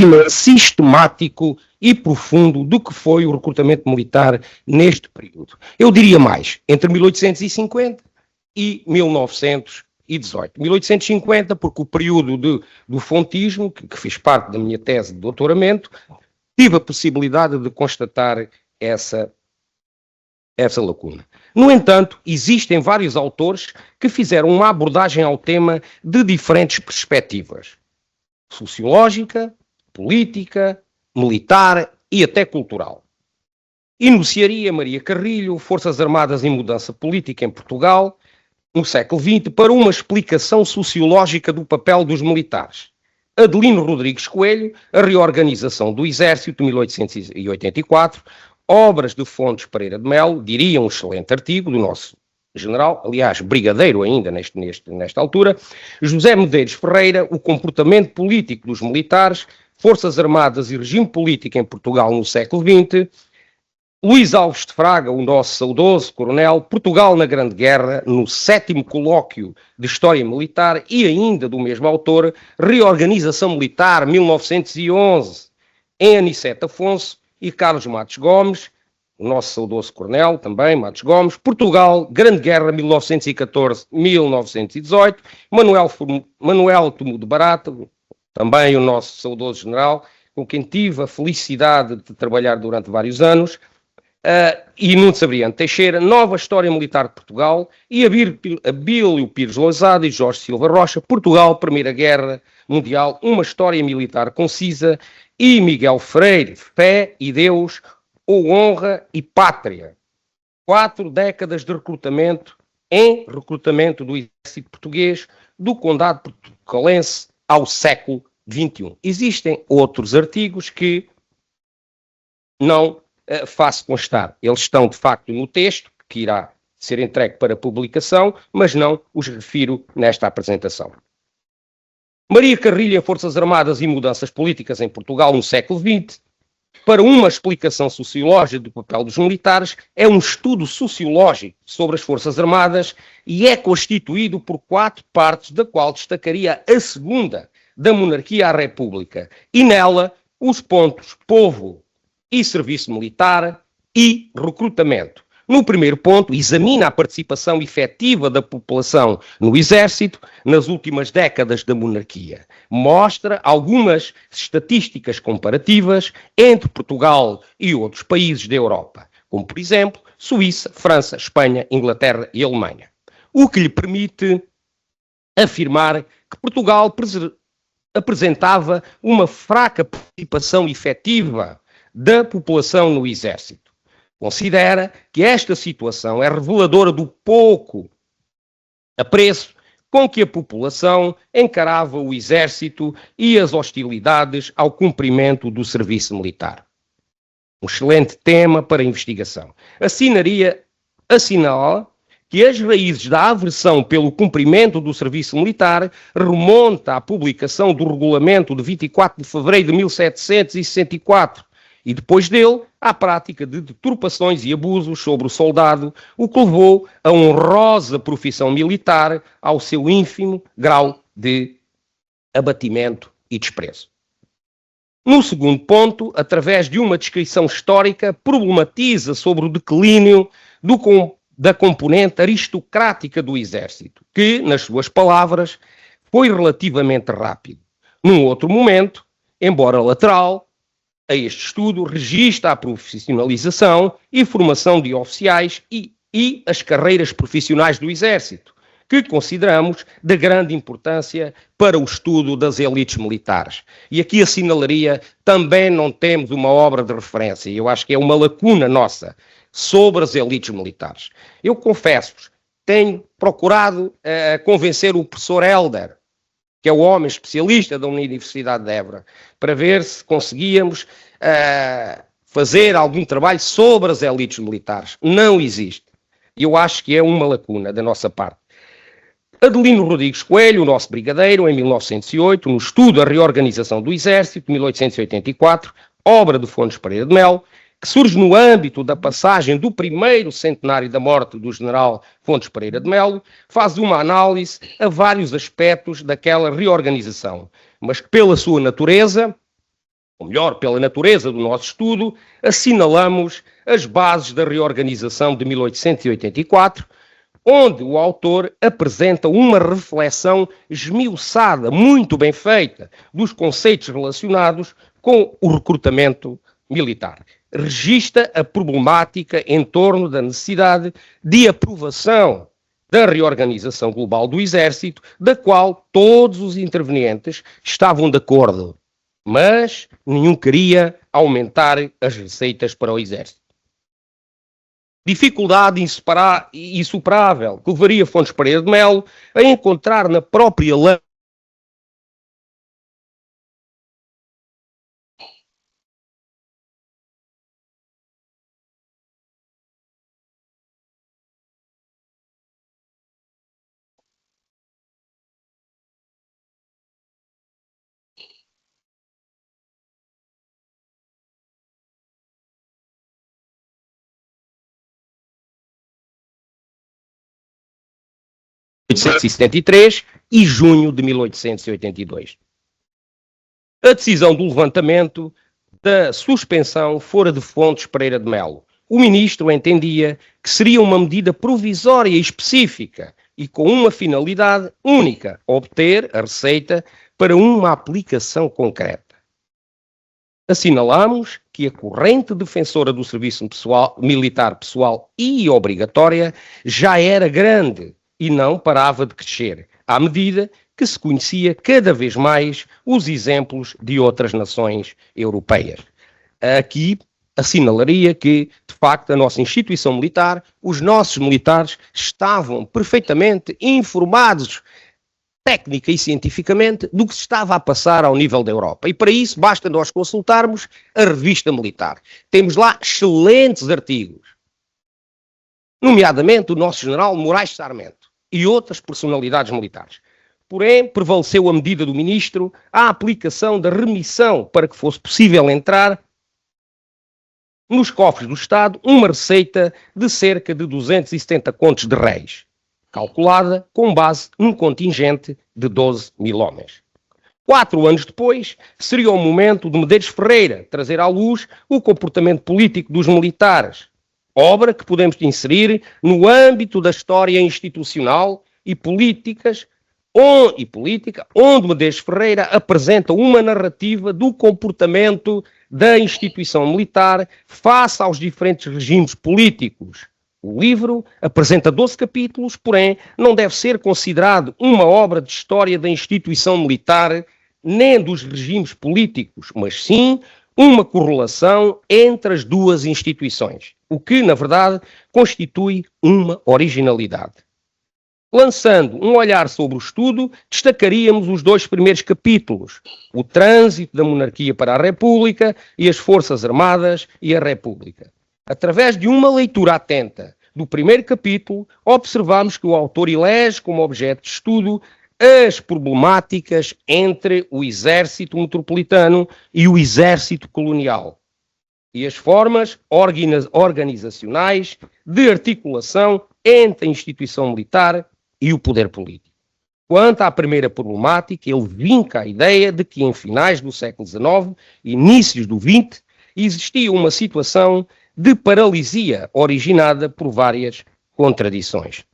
conhecimento sistemático e profundo do que foi o recrutamento militar neste período. Eu diria mais, entre 1850 e 1918. 1850, porque o período do fontismo, que fez parte da minha tese de doutoramento, tive a possibilidade de constatar essa lacuna. No entanto, existem vários autores que fizeram uma abordagem ao tema de diferentes perspectivas: sociológica, política, militar e até cultural. Enunciaria Maria Carrilho, Forças Armadas em Mudança Política em Portugal, no século XX, para uma explicação sociológica do papel dos militares. Adelino Rodrigues Coelho, A Reorganização do Exército, 1884, obras de Fontes Pereira de Melo, diria um excelente artigo do nosso general, aliás, brigadeiro ainda nesta altura. José Medeiros Ferreira, O Comportamento Político dos Militares, Forças Armadas e Regime Político em Portugal no século XX. Luís Alves de Fraga, o nosso saudoso coronel, Portugal na Grande Guerra, no 7º Colóquio de História Militar, e ainda do mesmo autor, Reorganização Militar, 1911, em Aniceto Afonso e Carlos Matos Gomes, o nosso saudoso coronel também, Matos Gomes, Portugal, Grande Guerra, 1914-1918, Manuel Tumudo Barata, também o nosso saudoso general, com quem tive a felicidade de trabalhar durante vários anos, e Nuno Sabriano Teixeira, Nova História Militar de Portugal, e Abílio Pires Lousada e Jorge Silva Rocha, Portugal, Primeira Guerra Mundial, uma História Militar Concisa, e Miguel Freire, Fé e Deus, ou Honra e Pátria. 4 décadas de recrutamento do exército português, do condado portucalense ao século XXI. Existem outros artigos que não faço constar. Eles estão, de facto, no texto, que irá ser entregue para publicação, mas não os refiro nesta apresentação. Maria Carrilho, Forças Armadas e Mudanças Políticas em Portugal no século XX, para uma explicação sociológica do papel dos militares, é um estudo sociológico sobre as Forças Armadas e é constituído por 4 partes, da qual destacaria a segunda, da monarquia à república, e nela os pontos povo e serviço militar e recrutamento. No primeiro ponto, examina a participação efetiva da população no exército nas últimas décadas da monarquia. Mostra algumas estatísticas comparativas entre Portugal e outros países da Europa, como, por exemplo, Suíça, França, Espanha, Inglaterra e Alemanha. O que lhe permite afirmar que Portugal apresentava uma fraca participação efetiva da população no exército. Considera que esta situação é reveladora do pouco apreço com que a população encarava o exército e as hostilidades ao cumprimento do serviço militar. Um excelente tema para investigação. Assinala que as raízes da aversão pelo cumprimento do serviço militar remonta à publicação do regulamento de 24 de fevereiro de 1764, e depois dele, à prática de deturpações e abusos sobre o soldado, o que levou a honrosa profissão militar ao seu ínfimo grau de abatimento e desprezo. No segundo ponto, através de uma descrição histórica, problematiza sobre o declínio da componente aristocrática do exército, que, nas suas palavras, foi relativamente rápido. Num outro momento, embora lateral, a este estudo registra a profissionalização e formação de oficiais e as carreiras profissionais do Exército, que consideramos de grande importância para o estudo das elites militares. E aqui assinalaria, também não temos uma obra de referência, e eu acho que é uma lacuna nossa, sobre as elites militares. Eu confesso-vos, tenho procurado convencer o professor Helder, que é o homem especialista da Universidade de Évora, para ver se conseguíamos fazer algum trabalho sobre as elites militares. Não existe. Eu acho que é uma lacuna da nossa parte. Adelino Rodrigues Coelho, o nosso brigadeiro, em 1908, no estudo A Reorganização do Exército, 1884, obra de Fontes Pereira de Melo, que surge no âmbito da passagem do primeiro centenário da morte do general Fontes Pereira de Melo, faz uma análise a vários aspectos daquela reorganização, mas que, pela sua natureza, ou melhor, pela natureza do nosso estudo, assinalamos as bases da reorganização de 1884, onde o autor apresenta uma reflexão esmiuçada, muito bem feita, dos conceitos relacionados com o recrutamento militar. Registra a problemática em torno da necessidade de aprovação da reorganização global do Exército, da qual todos os intervenientes estavam de acordo, mas nenhum queria aumentar as receitas para o Exército. Dificuldade insuperável que levaria Fontes Pereira de Melo a encontrar na própria lei de 1873 e junho de 1882. A decisão do levantamento da suspensão fora de Fontes Pereira de Melo. O ministro entendia que seria uma medida provisória e específica e com uma finalidade única, obter a receita para uma aplicação concreta. Assinalamos que a corrente defensora do serviço militar pessoal e obrigatória já era grande e não parava de crescer, à medida que se conhecia cada vez mais os exemplos de outras nações europeias. Aqui assinalaria que, de facto, a nossa instituição militar, os nossos militares estavam perfeitamente informados técnica e cientificamente do que se estava a passar ao nível da Europa. E para isso basta nós consultarmos a revista militar. Temos lá excelentes artigos, nomeadamente o nosso general Moraes Sarmento e outras personalidades militares. Porém, prevaleceu a medida do ministro a aplicação da remissão para que fosse possível entrar nos cofres do Estado uma receita de cerca de 270 contos de réis, calculada com base num contingente de 12 mil homens. 4 anos depois, seria o momento de Medeiros Ferreira trazer à luz o comportamento político dos militares, obra que podemos inserir no âmbito da história institucional e política, onde Medeiros Ferreira apresenta uma narrativa do comportamento da instituição militar face aos diferentes regimes políticos. O livro apresenta 12 capítulos, porém não deve ser considerado uma obra de história da instituição militar nem dos regimes políticos, mas sim uma correlação entre as duas instituições, o que, na verdade, constitui uma originalidade. Lançando um olhar sobre o estudo, destacaríamos os 2 primeiros capítulos, o trânsito da monarquia para a República e as Forças Armadas e a República. Através de uma leitura atenta do primeiro capítulo, observamos que o autor elege como objeto de estudo as problemáticas entre o exército metropolitano e o exército colonial e as formas organizacionais de articulação entre a instituição militar e o poder político. Quanto à primeira problemática, ele vinca a ideia de que em finais do século XIX e inícios do XX existia uma situação de paralisia originada por várias contradições.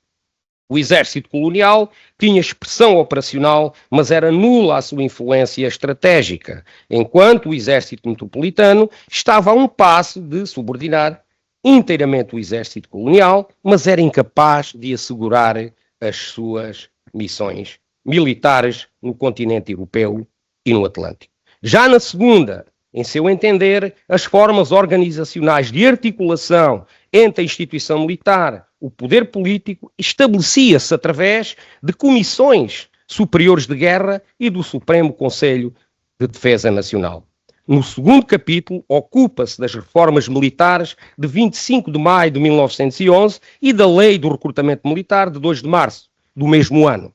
O exército colonial tinha expressão operacional, mas era nula a sua influência estratégica, enquanto o exército metropolitano estava a um passo de subordinar inteiramente o exército colonial, mas era incapaz de assegurar as suas missões militares no continente europeu e no Atlântico. Já na segunda, em seu entender, as formas organizacionais de articulação entre a instituição militar, o poder político, estabelecia-se através de comissões superiores de guerra e do Supremo Conselho de Defesa Nacional. No segundo capítulo, ocupa-se das reformas militares de 25 de maio de 1911 e da Lei do Recrutamento Militar de 2 de março do mesmo ano,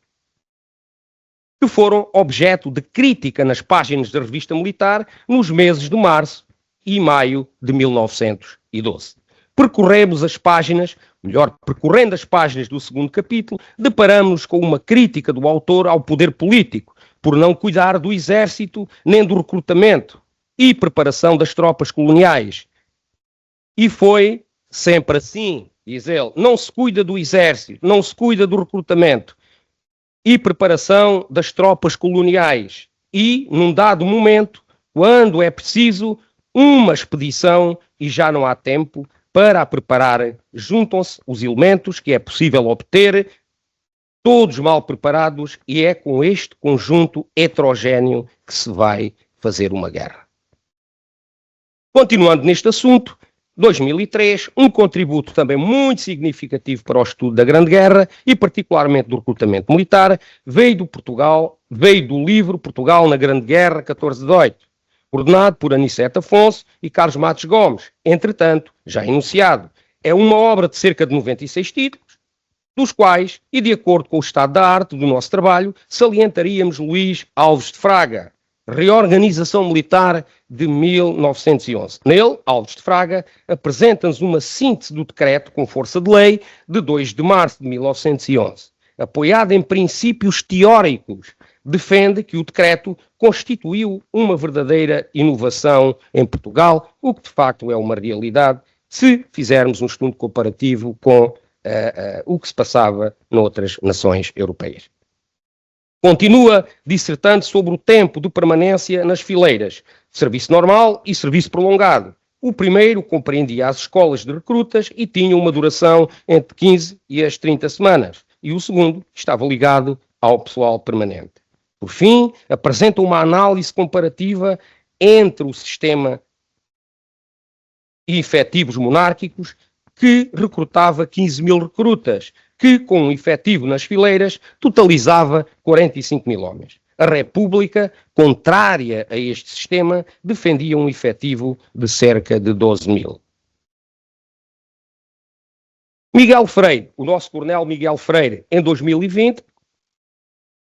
que foram objeto de crítica nas páginas da revista militar nos meses de março e maio de 1912. Percorremos as páginas, percorrendo as páginas do segundo capítulo, deparamos com uma crítica do autor ao poder político, por não cuidar do exército nem do recrutamento, e preparação das tropas coloniais. E foi sempre assim, diz ele, não se cuida do exército, não se cuida do recrutamento e preparação das tropas coloniais. E, num dado momento, quando é preciso uma expedição e já não há tempo para a preparar, juntam-se os elementos que é possível obter, todos mal preparados, e é com este conjunto heterogéneo que se vai fazer uma guerra. Continuando neste assunto, 2003, um contributo também muito significativo para o estudo da Grande Guerra e particularmente do recrutamento militar, veio do livro Portugal na Grande Guerra 14-18, coordenado por Aniceto Afonso e Carlos Matos Gomes, entretanto, já enunciado. É uma obra de cerca de 96 títulos, dos quais, e de acordo com o estado da arte do nosso trabalho, salientaríamos Luís Alves de Fraga, Reorganização Militar de 1911. Nele, Alves de Fraga apresenta-nos uma síntese do decreto com força de lei de 2 de março de 1911. Apoiado em princípios teóricos, defende que o decreto constituiu uma verdadeira inovação em Portugal, o que de facto é uma realidade, se fizermos um estudo comparativo com o que se passava noutras nações europeias. Continua dissertando sobre o tempo de permanência nas fileiras, serviço normal e serviço prolongado. O primeiro compreendia as escolas de recrutas e tinha uma duração entre 15 e as 30 semanas, e o segundo estava ligado ao pessoal permanente. Por fim, apresenta uma análise comparativa entre o sistema e efetivos monárquicos, que recrutava 15 mil recrutas, que, com um efetivo nas fileiras, totalizava 45 mil homens. A República, contrária a este sistema, defendia um efetivo de cerca de 12 mil. Miguel Freire, o nosso coronel Miguel Freire, em 2020,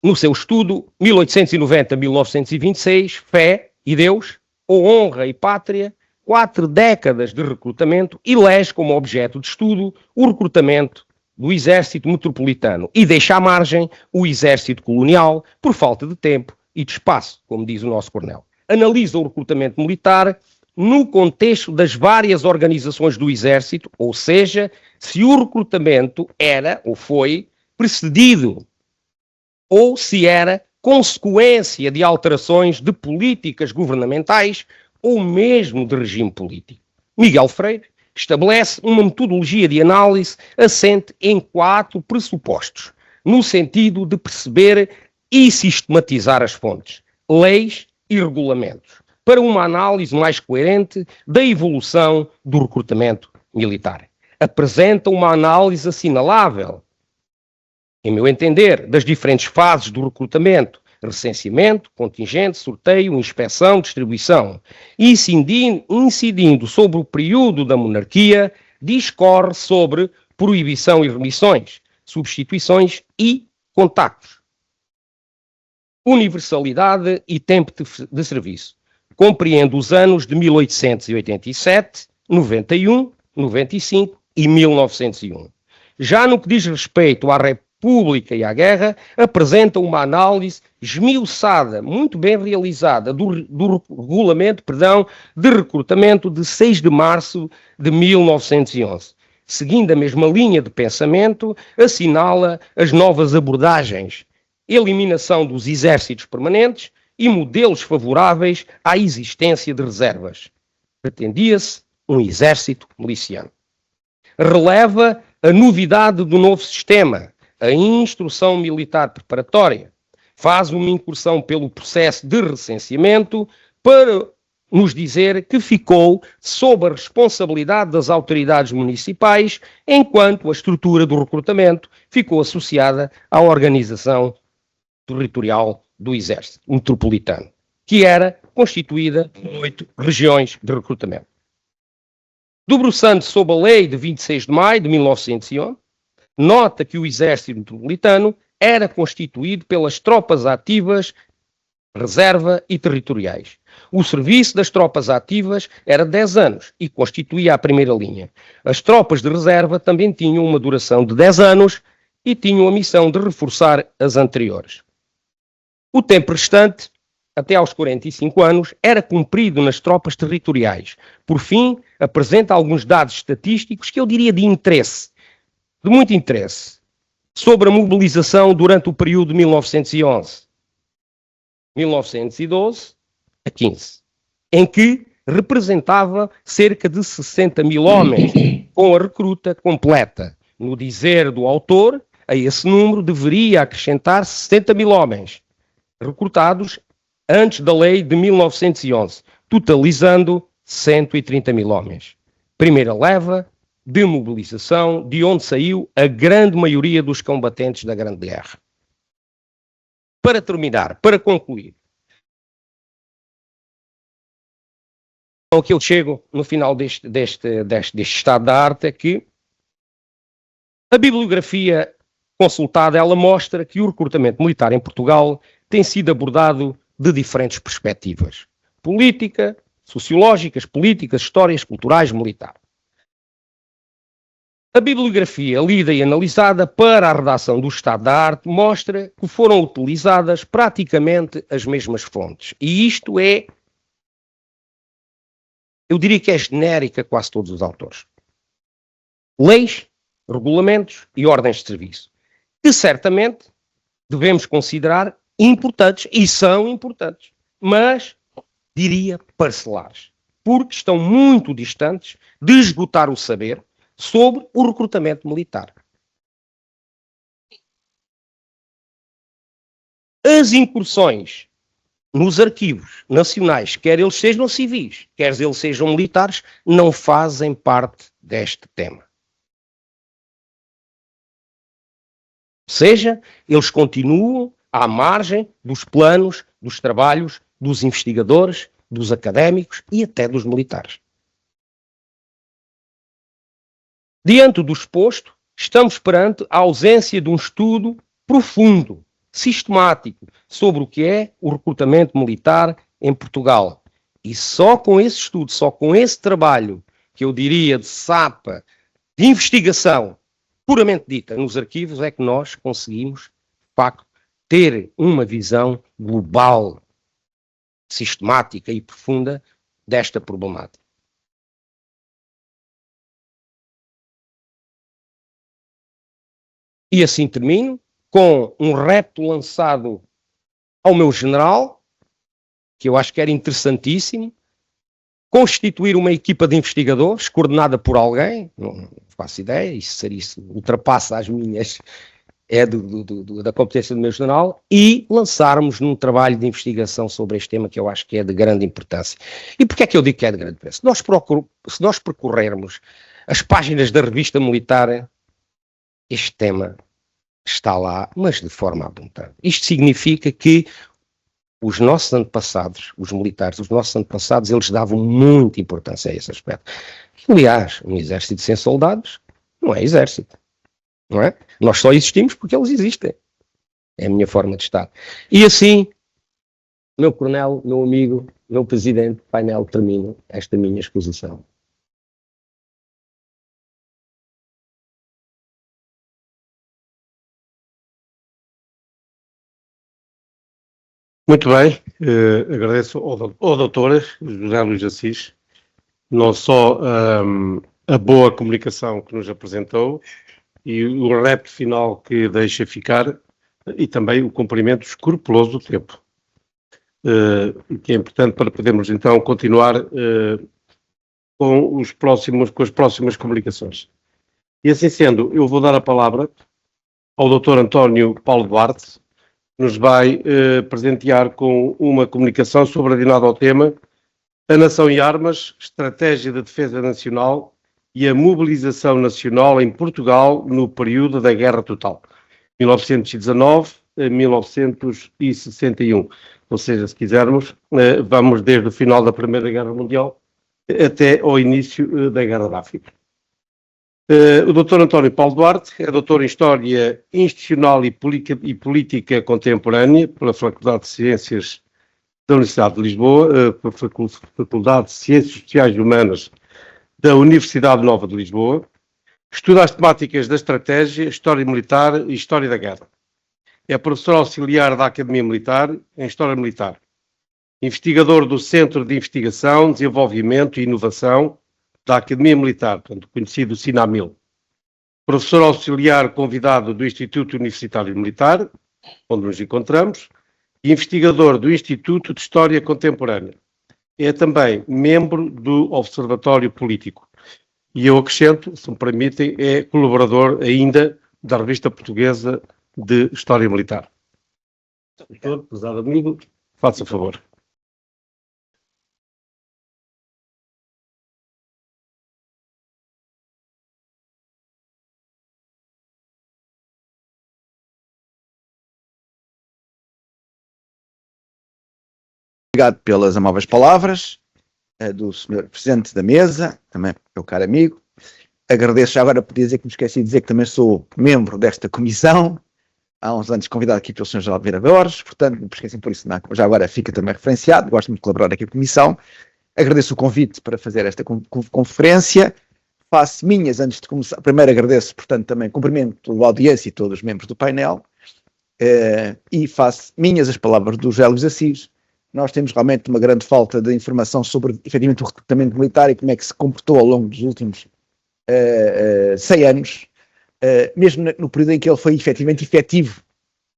no seu estudo 1890-1926, Fé e Deus, ou Honra e Pátria, 4 décadas de recrutamento, elege como objeto de estudo o recrutamento do exército metropolitano e deixa à margem o exército colonial por falta de tempo e de espaço, como diz o nosso coronel. Analisa o recrutamento militar no contexto das várias organizações do exército, ou seja, se o recrutamento era ou foi precedido ou se era consequência de alterações de políticas governamentais ou mesmo de regime político. Miguel Freire estabelece uma metodologia de análise assente em 4 pressupostos, no sentido de perceber e sistematizar as fontes, leis e regulamentos, para uma análise mais coerente da evolução do recrutamento militar. Apresenta uma análise assinalável, em meu entender, das diferentes fases do recrutamento, recenseamento, contingente, sorteio, inspeção, distribuição, incidindo sobre o período da monarquia, discorre sobre proibição e remissões, substituições e contactos, universalidade e tempo de serviço. Compreende os anos de 1887, 91, 95 e 1901. Já no que diz respeito à República e à Guerra, apresenta uma análise esmiuçada, muito bem realizada, do regulamento, de recrutamento de 6 de março de 1911. Seguindo a mesma linha de pensamento, assinala as novas abordagens, eliminação dos exércitos permanentes e modelos favoráveis à existência de reservas. Pretendia-se um exército miliciano. Releva a novidade do novo sistema, a instrução militar preparatória. Faz uma incursão pelo processo de recenseamento para nos dizer que ficou sob a responsabilidade das autoridades municipais, enquanto a estrutura do recrutamento ficou associada à organização territorial do Exército Metropolitano, que era constituída por 8 regiões de recrutamento. Debruçando sob a lei de 26 de maio de 1911, nota que o Exército Metropolitano era constituído pelas tropas ativas, reserva e territoriais. O serviço das tropas ativas era 10 anos e constituía a primeira linha. As tropas de reserva também tinham uma duração de 10 anos e tinham a missão de reforçar as anteriores. O tempo restante até aos 45 anos, era cumprido nas tropas territoriais. Por fim, apresenta alguns dados estatísticos que eu diria de interesse, de muito interesse, sobre a mobilização durante o período de 1911, 1912 a 15, em que representava cerca de 60 mil homens, com a recruta completa. No dizer do autor, a esse número deveria acrescentar 60 mil homens, recrutados antes da lei de 1911, totalizando 130 mil homens. Primeira leva de mobilização, de onde saiu a grande maioria dos combatentes da Grande Guerra. Para terminar, para concluir, ao que eu chego no final deste estado da arte é que a bibliografia consultada, ela mostra que o recrutamento militar em Portugal tem sido abordado de diferentes perspectivas. Política, sociológicas, políticas, histórias, culturais, militar. A bibliografia lida e analisada para a redação do Estado da Arte mostra que foram utilizadas praticamente as mesmas fontes. E isto é, eu diria que é genérica a quase todos os autores. Leis, regulamentos e ordens de serviço, que certamente devemos considerar importantes, e são importantes, mas, diria, parcelares, porque estão muito distantes de esgotar o saber sobre o recrutamento militar. As incursões nos arquivos nacionais, quer eles sejam civis, quer eles sejam militares, não fazem parte deste tema. Ou seja, eles continuam à margem dos planos, dos trabalhos, dos investigadores, dos académicos e até dos militares. Diante do exposto, estamos perante a ausência de um estudo profundo, sistemático, sobre o que é o recrutamento militar em Portugal. E só com esse estudo, só com esse trabalho, que eu diria de sapa, de investigação, puramente dita nos arquivos, é que nós conseguimos, de facto, ter uma visão global, sistemática e profunda desta problemática. E assim termino com um repto lançado ao meu general, que eu acho que era interessantíssimo, constituir uma equipa de investigadores coordenada por alguém, não faço ideia, isso ultrapassa as minhas, da competência do meu general, e lançarmos num trabalho de investigação sobre este tema que eu acho que é de grande importância. E porquê é que eu digo que é de grande importância? Se nós percorrermos as páginas da revista militar, este tema está lá, mas de forma abundante. Isto significa que os nossos antepassados, os militares, os nossos antepassados, eles davam muita importância a esse aspecto. Aliás, um exército sem soldados não é exército, não é? Nós só existimos porque eles existem. É a minha forma de estar. E assim, meu coronel, meu amigo, meu presidente, painel, termino esta minha exposição. Muito bem, agradeço ao doutor José Luís Assis, não só a boa comunicação que nos apresentou e o repto final que deixa ficar e também o cumprimento escrupuloso do tempo, que é importante para podermos então continuar com as próximas comunicações. E assim sendo, eu vou dar a palavra ao doutor António Paulo Duarte, nos vai presentear com uma comunicação subordinada ao tema A Nação e Armas, Estratégia de Defesa Nacional e a Mobilização Nacional em Portugal no período da Guerra Total, 1919 a 1961. Ou seja, se quisermos, vamos desde o final da Primeira Guerra Mundial até ao início da Guerra da África. O Dr. António Paulo Duarte é doutor em História Institucional e Política Contemporânea pela Faculdade de Ciências da Universidade de Lisboa, pela Faculdade de Ciências Sociais e Humanas da Universidade Nova de Lisboa. Estuda as temáticas da estratégia, história militar e história da guerra. É professor auxiliar da Academia Militar em História Militar. investigador do Centro de Investigação, Desenvolvimento e Inovação da Academia Militar, portanto, conhecido CINAMIL. Professor auxiliar convidado do Instituto Universitário Militar, onde nos encontramos, e investigador do Instituto de História Contemporânea. É também membro do Observatório Político. E eu acrescento, se me permitem, é colaborador ainda da Revista Portuguesa de História Militar. Doutor, prezado amigo, faça favor. Obrigado pelas amáveis palavras do Sr. Presidente da Mesa, também meu caro amigo. Agradeço, já agora podia dizer que me esqueci de dizer que também sou membro desta comissão, há uns anos convidado aqui pelo Sr. Geraldo Vieira Borges, portanto, não me esquecem por isso, não, já agora fica também referenciado, gosto muito de colaborar aqui com a comissão. Agradeço o convite para fazer esta conferência, faço minhas, antes de começar, primeiro agradeço, portanto, também cumprimento a audiência e todos os membros do painel, e faço minhas as palavras do José Luís Assis. Nós temos realmente uma grande falta de informação sobre, efetivamente, o recrutamento militar e como é que se comportou ao longo dos últimos 100 anos, mesmo no período em que ele foi efetivamente efetivo,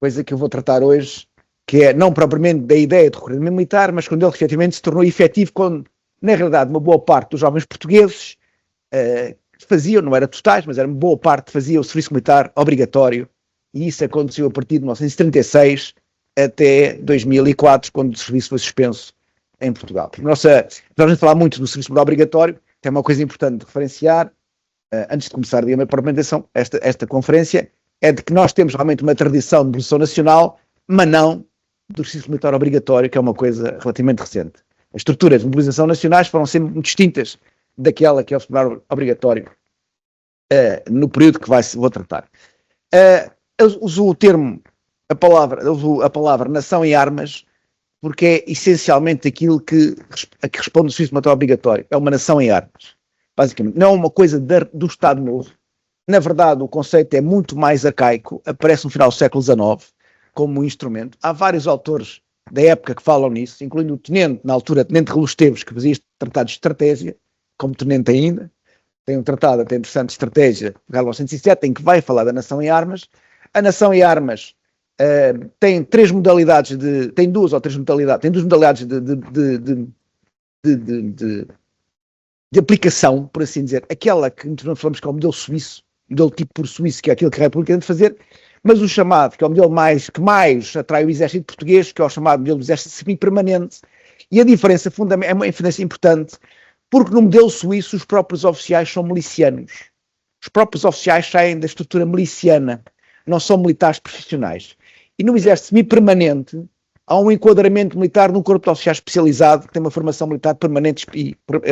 coisa que eu vou tratar hoje, que é não propriamente da ideia de recrutamento militar, mas quando ele efetivamente se tornou efetivo, quando, na realidade, uma boa parte dos jovens portugueses faziam, não era totais, mas era uma boa parte, fazia o serviço militar obrigatório, e isso aconteceu a partir de 1936 até 2004, quando o serviço foi suspenso em Portugal. Nós vamos falar muito do serviço militar obrigatório, que é uma coisa importante de referenciar, antes de começar, digamos, a própria apresentação, esta conferência, é de que nós temos realmente uma tradição de mobilização nacional, mas não do serviço militar obrigatório, que é uma coisa relativamente recente. As estruturas de mobilização nacionais foram sempre muito distintas daquela que é o serviço militar obrigatório no período que vou tratar. Eu uso o termo, a palavra nação em armas, porque é essencialmente aquilo a que responde o serviço militar obrigatório. É uma nação em armas. Basicamente, não é uma coisa do Estado Novo. Na verdade, o conceito é muito mais arcaico, aparece no final do século XIX como um instrumento. Há vários autores da época que falam nisso, incluindo o tenente, na altura, tenente Relo Esteves, que fazia este tratado de estratégia, como tenente ainda. Tem um tratado até interessante de estratégia, de 1907, em que vai falar da nação em armas. A nação em armas tem três modalidades tem duas modalidades de aplicação, por assim dizer. Aquela que nós falamos que é o modelo suíço, modelo tipo por suíço, que é aquilo que a República tem de fazer, mas o chamado, que é o modelo que mais atrai o exército português, que é o chamado modelo do exército semi-permanente. E a diferença é uma diferença importante, porque no modelo suíço os próprios oficiais são milicianos. Os próprios oficiais saem da estrutura miliciana, não são militares profissionais. E no exército semi-permanente há um enquadramento militar num corpo de oficiais especializado que tem uma formação militar permanente.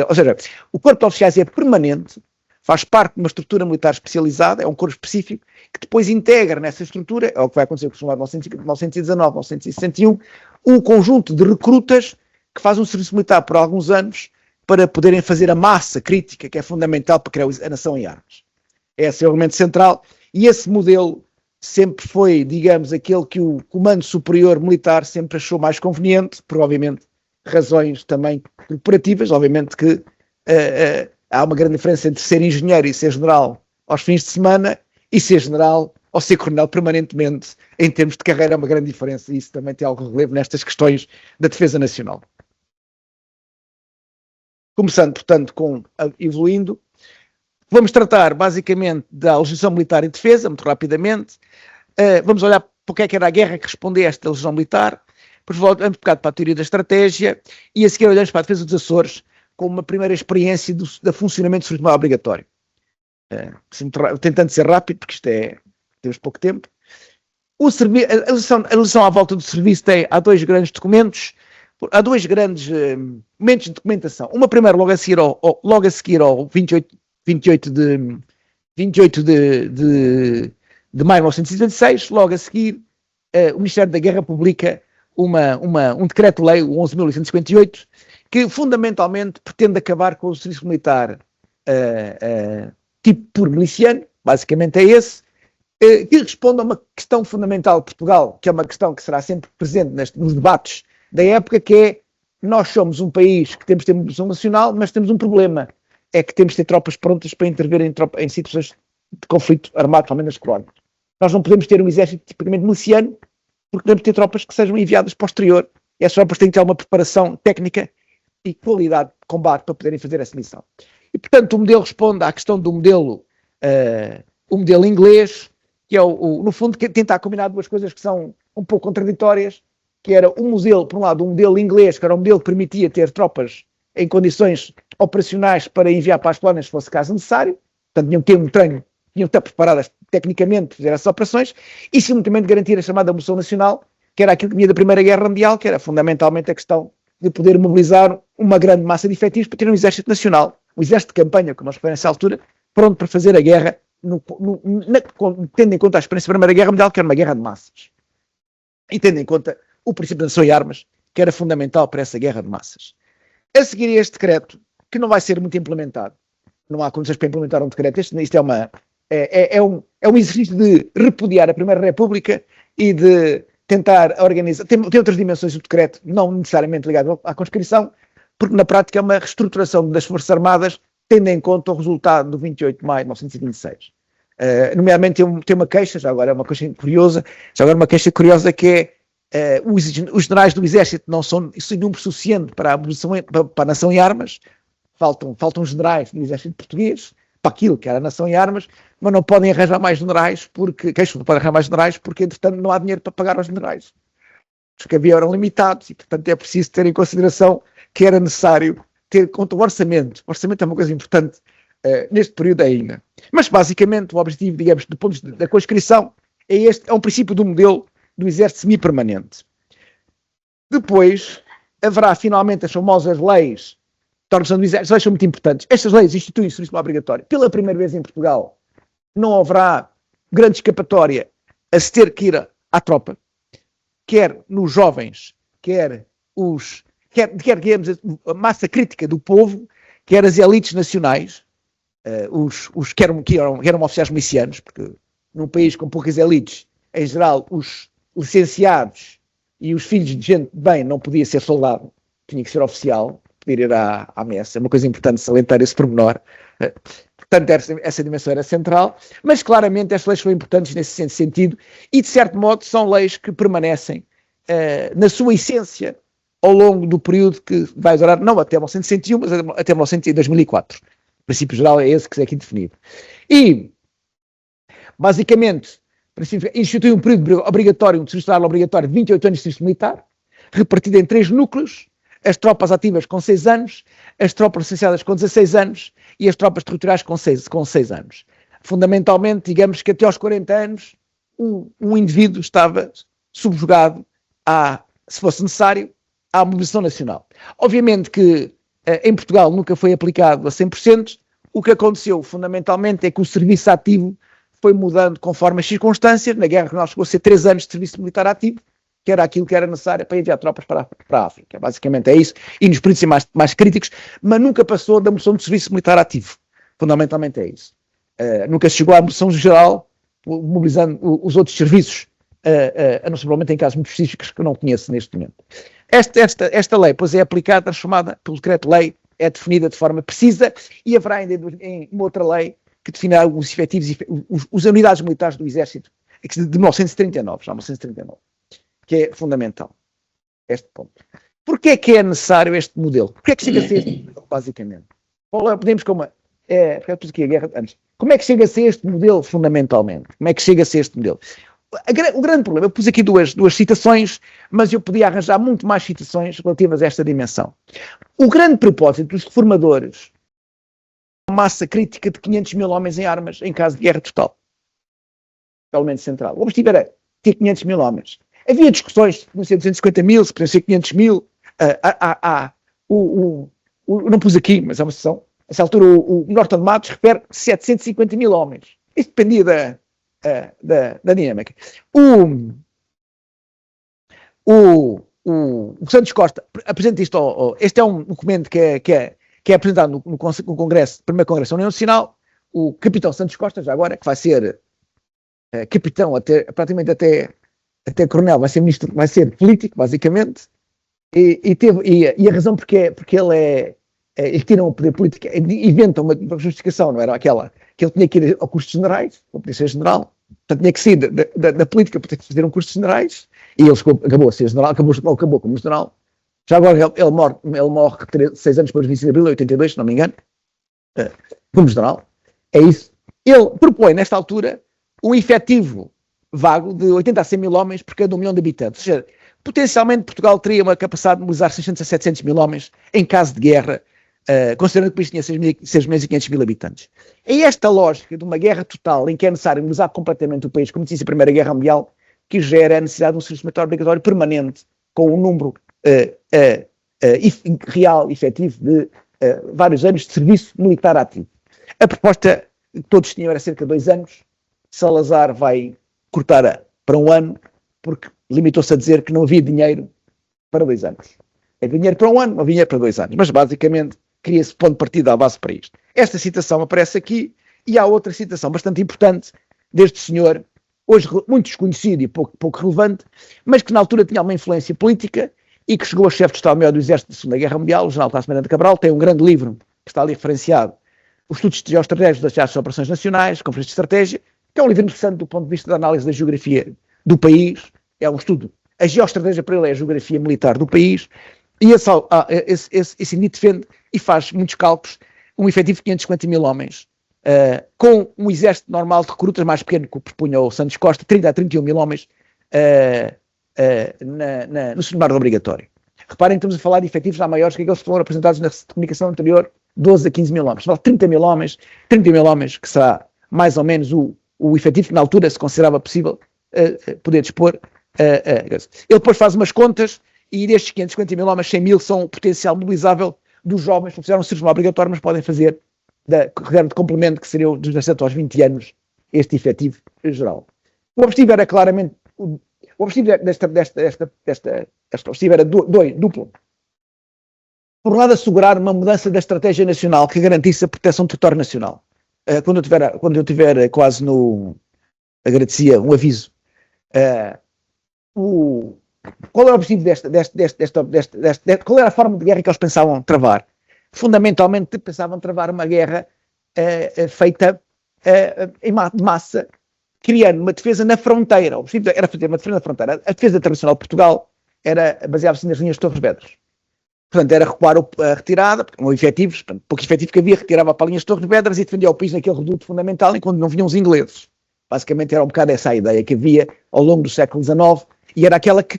Ou seja, o corpo de oficiais é permanente, faz parte de uma estrutura militar especializada, é um corpo específico, que depois integra nessa estrutura, é o que vai acontecer com o chamado 1919, 1961, um conjunto de recrutas que fazem um serviço militar por alguns anos para poderem fazer a massa crítica que é fundamental para criar a nação em armas. Esse é o elemento central, e esse modelo sempre foi, digamos, aquele que o Comando Superior Militar sempre achou mais conveniente, por, obviamente, razões também corporativas. Obviamente que há uma grande diferença entre ser engenheiro e ser general aos fins de semana, e ser general ou ser coronel permanentemente, em termos de carreira, é uma grande diferença, e isso também tem algo de relevo nestas questões da defesa nacional. Começando, portanto, evoluindo, vamos tratar basicamente da legislação militar e defesa, muito rapidamente. Vamos olhar para o que é que era a guerra que respondia a esta legislação militar, depois voltamos um bocado para a teoria da estratégia, e a seguir olhamos para a defesa dos Açores, como uma primeira experiência do funcionamento do serviço militar obrigatório. Tentando ser rápido, porque temos pouco tempo. A legislação à volta do serviço há dois grandes documentos, há dois grandes momentos de documentação. Uma primeira logo a seguir ao 28 de maio de 1976, logo a seguir, o Ministério da Guerra publica um decreto-lei, o 11.858, que fundamentalmente pretende acabar com o serviço militar tipo por miliciano, basicamente é esse, que responde a uma questão fundamental de Portugal, que é uma questão que será sempre presente nos debates da época, que é nós somos um país que temos de ter mobilização nacional, mas temos um problema, é que temos de ter tropas prontas para intervir em situações de conflito armado, principalmente nas colónias. Nós não podemos ter um exército tipicamente miliciano, porque temos de ter tropas que sejam enviadas para o exterior. E essas tropas têm que ter uma preparação técnica e qualidade de combate para poderem fazer essa missão. E, portanto, o modelo responde à questão do modelo, o modelo inglês, que é, no fundo, tentar combinar duas coisas que são um pouco contraditórias, que era um modelo, por um lado, um modelo inglês, que era um modelo que permitia ter tropas em condições operacionais para enviar para as colónias se fosse caso necessário, portanto, tinham que ter um treino, tinham que estar preparadas tecnicamente para fazer essas operações, e simultaneamente garantir a chamada mobilização nacional, que era aquilo que vinha da Primeira Guerra Mundial, que era fundamentalmente a questão de poder mobilizar uma grande massa de efetivos para ter um exército nacional, um exército de campanha, como nós referimos nessa altura, pronto para fazer a guerra, tendo em conta a experiência da Primeira Guerra Mundial, que era uma guerra de massas, e tendo em conta o princípio da nação e armas, que era fundamental para essa guerra de massas. A seguir este decreto, que não vai ser muito implementado, não há condições para implementar um decreto, isto é um exercício de repudiar a Primeira República e de tentar organizar, tem outras dimensões do decreto, não necessariamente ligado à conscrição, porque na prática é uma reestruturação das Forças Armadas, tendo em conta o resultado do 28 de maio de 1926. Nomeadamente tem uma queixa, já agora é uma queixa curiosa, que é os generais do Exército não são número suficiente para a nação em armas, faltam generais do Exército português, para aquilo que era a nação em armas, mas não podem arranjar mais generais, porque entretanto não há dinheiro para pagar aos generais. Os que havia eram limitados e, portanto, é preciso ter em consideração que era necessário ter conta o orçamento. O orçamento é uma coisa importante neste período ainda. Mas, basicamente, o objetivo, digamos, do ponto de vista da conscrição é um princípio do modelo do exército semipermanente. Depois, haverá finalmente as famosas leis de organização do exército. As leis são muito importantes. Estas leis instituem o serviço obrigatório. Pela primeira vez em Portugal, não haverá grande escapatória a se ter que ir à tropa, quer nos jovens, quer digamos, a massa crítica do povo, quer as elites nacionais, que eram oficiais milicianos, porque num país com poucas elites, em geral, os licenciados e os filhos de gente de bem não podia ser soldado, tinha que ser oficial, poder ir à messa. É uma coisa importante salientar esse pormenor. Portanto, essa dimensão era central, mas claramente estas leis são importantes nesse sentido e, de certo modo, são leis que permanecem na sua essência ao longo do período que vai durar, não até 1961, mas até 2004. O princípio geral é esse que é aqui definido. E, basicamente, institui um período obrigatório, um serviço obrigatório de 28 anos de serviço militar, repartido em 3 núcleos: as tropas ativas com 6 anos, as tropas licenciadas com 16 anos e as tropas territoriais com 6 anos. Fundamentalmente, digamos que até aos 40 anos, um indivíduo estava subjugado se fosse necessário, à mobilização nacional. Obviamente que em Portugal nunca foi aplicado a 100%, o que aconteceu fundamentalmente é que o serviço ativo foi mudando conforme as circunstâncias. Na Guerra Regional chegou a ser 3 anos de serviço militar ativo, que era aquilo que era necessário para enviar tropas para a África. Basicamente é isso, e nos períodos mais críticos, mas nunca passou da moção de serviço militar ativo. Fundamentalmente é isso. Nunca se chegou à moção geral, mobilizando os outros serviços, a não ser provavelmente em casos muito específicos que eu não conheço neste momento. Esta lei, pois, é aplicada, transformada pelo decreto-lei, é definida de forma precisa, e haverá ainda uma outra lei que definirá os efetivos, as unidades militares do Exército, de 1939, já 1939, que é fundamental, este ponto. Porquê é que é necessário este modelo? Porquê é que chega a ser este modelo, basicamente? Podemos como como é que chega a ser este modelo fundamentalmente? Como é que chega a ser este modelo? O grande problema, eu pus aqui duas citações, mas eu podia arranjar muito mais citações relativas a esta dimensão. O grande propósito dos reformadores é uma massa crítica de 500 mil homens em armas em caso de guerra total. Pelo menos central. O objetivo era ter 500 mil homens. Havia discussões se podiam ser 250 mil, se podiam ser 500 mil. Não pus aqui, mas é uma sessão. A essa altura o Norton de Matos refere 750 mil homens. Isso dependia da dinâmica. O Santos Costa apresenta isto. Este é um documento que é apresentado no Congresso, primeiro Congresso da União Nacional. O capitão Santos Costa, já agora, que vai ser capitão praticamente até coronel, vai ser ministro, vai ser político, basicamente. E a razão porque ele tira um poder político, inventa uma justificação, não era aquela, que ele tinha que ir ao curso de generais, ou podia ser general, portanto tinha que sair da política para fazer um curso de generais, e ele acabou a ser general, acabou como general. Já agora ele morre 6 anos depois do 25 de abril de 82, se não me engano, como general. É isso. Ele propõe, nesta altura, um efetivo vago de 80 a 100 mil homens por cada 1 milhão de habitantes. Ou seja, potencialmente Portugal teria uma capacidade de mobilizar 600 a 700 mil homens em caso de guerra, considerando que o país tinha 6.500.000 habitantes. É esta lógica de uma guerra total em que é necessário mobilizar completamente o país, como disse a Primeira Guerra Mundial, que gera a necessidade de um serviço militar obrigatório permanente, com um número real, efetivo, de vários anos de serviço militar ativo. A proposta que todos tinham era cerca de 2 anos. Salazar vai cortar para 1 ano, porque limitou-se a dizer que não havia dinheiro para 2 anos. Havia dinheiro para 1 ano, não havia dinheiro para 2 anos. Mas, basicamente, cria-se ponto de partida à base para isto. Esta citação aparece aqui, e há outra citação bastante importante deste senhor, hoje muito desconhecido e pouco relevante, mas que na altura tinha uma influência política e que chegou a chefe de Estado-Maior do Exército da Segunda Guerra Mundial, o general Tasso Miranda Cabral. Tem um grande livro que está ali referenciado, Os Estudos Geoestratégicos das Operações Nacionais, Conferências de Estratégia, que é um livro interessante do ponto de vista da análise da geografia do país. É um estudo. A geoestratégia para ele é a geografia militar do país, e esse indivíduo defende e faz muitos cálculos, um efetivo de 550 mil homens, com um exército normal de recrutas mais pequeno que o propunha o Santos Costa, 30 a 31 mil homens no seminário obrigatório. Reparem, estamos a falar de efetivos já maiores que aqueles que foram apresentados na comunicação anterior, 12 a 15 mil homens. 30 mil homens, que será mais ou menos o efetivo que na altura se considerava possível poder dispor. Ele depois faz umas contas, e destes 550 mil homens, 100 mil são o potencial mobilizável dos jovens que não fizeram serviço obrigatório, mas podem fazer de complemento, que seriam dos 17 aos 20 anos, este efetivo geral. O objetivo era claramente, o objetivo objetivo era duplo. Por um lado, assegurar uma mudança da estratégia nacional que garantisse a proteção do território nacional. Quando eu tiver quase agradecia um aviso. Qual era o objetivo qual era a forma de guerra que eles pensavam travar? Fundamentalmente pensavam travar uma guerra feita em massa, criando uma defesa na fronteira. O objetivo era fazer uma defesa na fronteira. A defesa tradicional de Portugal baseava-se nas linhas de Torres Vedras. Portanto, era recuar a retirada, porque não efetivos, pouco efetivo que havia, retirava para linhas de Torres Vedras e defendia o país naquele reduto fundamental enquanto não vinham os ingleses. Basicamente era um bocado essa a ideia que havia ao longo do século XIX, e era aquela que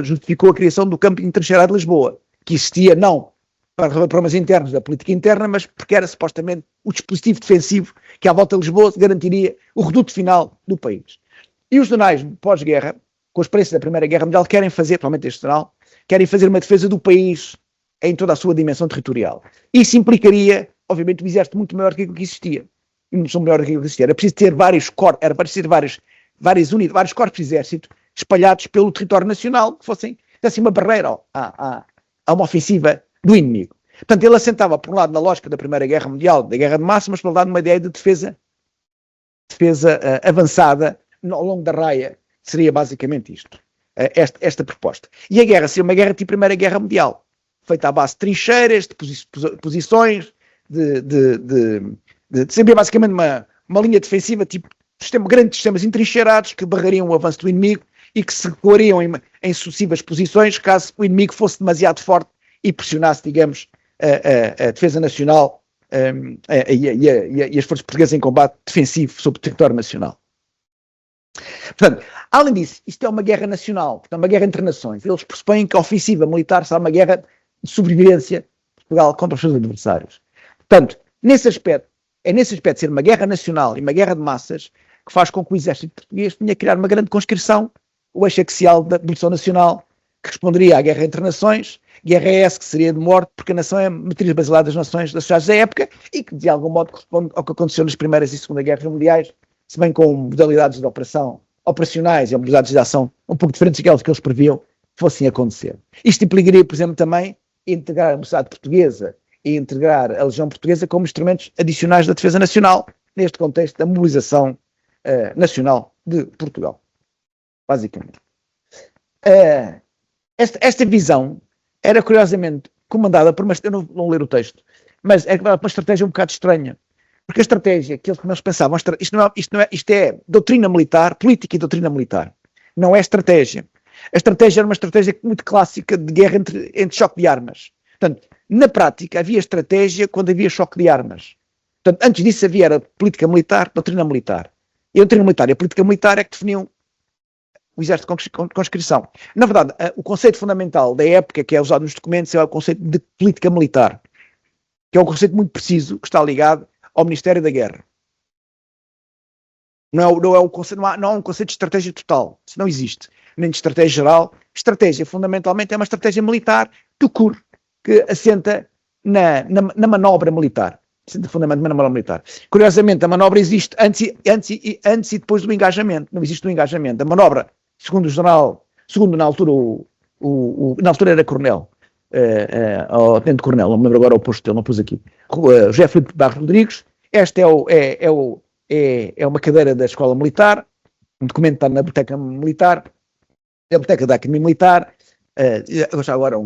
justificou a criação do campo entrincheirado de Lisboa, que existia não para resolver problemas internos da política interna, mas porque era supostamente o dispositivo defensivo que à volta de Lisboa garantiria o reduto final do país. E os jornais pós-guerra, com a experiência da Primeira Guerra Mundial, querem fazer, provavelmente este jornal, querem fazer uma defesa do país em toda a sua dimensão territorial. Isso implicaria, obviamente, um exército muito maior do que aquilo que existia. Era preciso ter vários corpos, vários corpos de exército espalhados pelo território nacional, que fossem assim uma barreira a uma ofensiva do inimigo. Portanto, ele assentava, por um lado, na lógica da Primeira Guerra Mundial, da Guerra de Massa, mas por outro lado, numa ideia de defesa avançada ao longo da raia. Seria basicamente isto, esta proposta. E a guerra seria uma guerra tipo Primeira Guerra Mundial, feita à base de trincheiras, de posições, seria basicamente uma linha defensiva, tipo grandes sistemas entrincheirados que barrariam o avanço do inimigo e que se coloriam em sucessivas posições caso o inimigo fosse demasiado forte e pressionasse, digamos, a defesa nacional e as forças portuguesas em combate defensivo sobre o território nacional. Portanto, além disso, isto é uma guerra nacional, é uma guerra entre nações. Eles pressupõem que a ofensiva militar será uma guerra de sobrevivência de Portugal contra os seus adversários. Portanto, nesse aspecto de ser uma guerra nacional e uma guerra de massas, que faz com que o exército português tenha que criar uma grande conscrição, o eixo axial da Revolução Nacional, que responderia à guerra entre nações, guerra essa que seria de morte, porque a nação é a matriz basilar das nações das sociedades da época e que, de algum modo, corresponde ao que aconteceu nas Primeiras e Segunda Guerras Mundiais, se bem com modalidades de operacionais e modalidades de ação um pouco diferentes daquelas que eles previam fossem acontecer. Isto implicaria, por exemplo, também integrar a mocidade portuguesa e integrar a legião portuguesa como instrumentos adicionais da defesa nacional, neste contexto da mobilização nacional de Portugal, basicamente. Esta visão era curiosamente comandada por uma, eu não vou ler o texto, mas é uma estratégia um bocado estranha. Porque a estratégia que eles pensavam, isto é doutrina militar, política e doutrina militar. Não é estratégia. A estratégia era uma estratégia muito clássica de guerra entre choque de armas. Portanto, na prática, havia estratégia quando havia choque de armas. Portanto, antes disso havia a política militar, doutrina militar. E a doutrina militar e a política militar é que definiam o exército de conscrição. Na verdade, o conceito fundamental da época que é usado nos documentos é o conceito de política militar, que é um conceito muito preciso, que está ligado ao Ministério da Guerra. Não há um conceito de estratégia total. Isso não existe. Nem de estratégia geral. Estratégia, fundamentalmente, é uma estratégia militar que assenta na manobra militar. Assenta fundamentalmente na manobra militar. Curiosamente, a manobra existe antes e depois do engajamento. Não existe o engajamento. A manobra, segundo o general, na altura, na altura era coronel, ao tenente-coronel, não me lembro agora o posto dele, não pus aqui, José Filipe Barros Rodrigues. Esta é uma cadeira da Escola Militar, um documento está na Biblioteca Militar, na Biblioteca da Academia Militar. Agora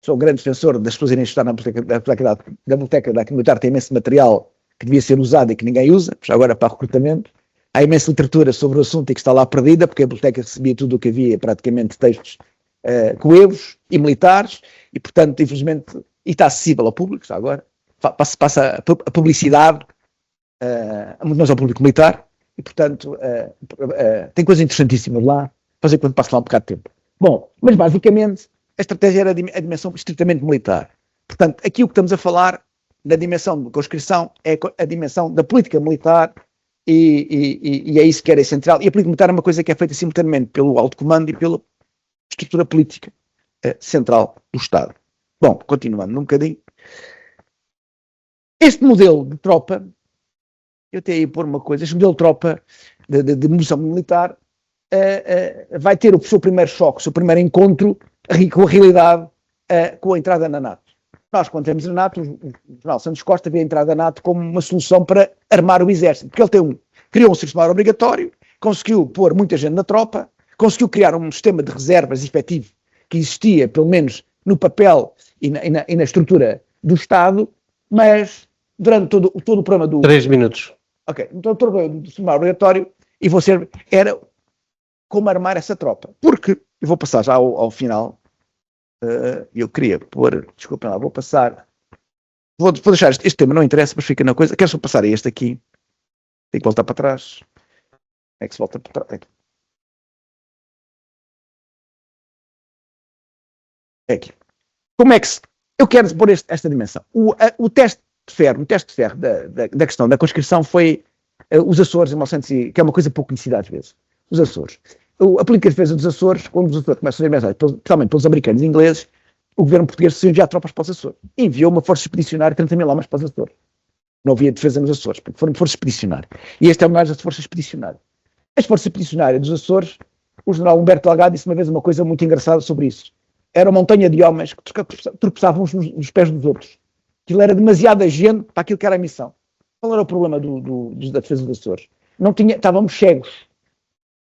sou um grande defensor das pessoas irem estudar na Biblioteca da Academia Militar, tem imenso material que devia ser usado e que ninguém usa, já agora para recrutamento. Há imensa literatura sobre o assunto e que está lá perdida, porque a biblioteca recebia tudo o que havia, praticamente textos coevos e militares, e portanto, infelizmente, e está acessível ao público, já agora, passa a publicidade muito mais ao público militar, e portanto, tem coisas interessantíssimas lá, fazer quando passo lá um bocado de tempo. Bom, mas basicamente, a estratégia era a dimensão estritamente militar. Portanto, aqui o que estamos a falar da dimensão de conscrição é a dimensão da política militar, e é isso que era essencial. E a política militar é uma coisa que é feita simultaneamente pelo alto comando e pela estrutura política central do Estado. Bom, continuando um bocadinho. Este modelo de tropa, eu até ia pôr uma coisa, este modelo de tropa de munição militar vai ter o seu primeiro choque, o seu primeiro encontro com a realidade, com a entrada na NATO. Nós, quando entramos na NATO, o general Santos Costa vê a entrada na NATO como uma solução para armar o exército, porque ele criou um serviço militar obrigatório, conseguiu pôr muita gente na tropa, conseguiu criar um sistema de reservas efetivo que existia, pelo menos no papel e na estrutura do Estado, mas durante todo o programa do... 3 minutos. Ok, então todo o programa do serviço militar obrigatório, era como armar essa tropa. Porque, eu vou passar já ao final, eu queria pôr, desculpem lá, vou deixar este tema, não interessa, mas fica na coisa, quero só passar a este aqui, tem que voltar para trás, é que se volta para trás, é aqui. Como é que eu quero pôr esta dimensão? O teste de ferro da questão da conscrição foi os Açores, que é uma coisa pouco conhecida às vezes, os Açores. A política de defesa dos Açores, quando os Açores começam a ser mensagens, especialmente pelos americanos e ingleses, o governo português decidiu enviar tropas para os Açores. Enviou uma força expedicionária, 30 mil homens para os Açores. Não havia defesa nos Açores, porque foram força expedicionária. E este é o melhor das forças expedicionárias. As forças expedicionárias dos Açores, o general Humberto Delgado disse uma vez uma coisa muito engraçada sobre isso. Era uma montanha de homens que tropeçavam uns nos pés dos outros. Aquilo era demasiada gente para aquilo que era a missão. Qual era o problema da defesa dos Açores? Estávamos cegos.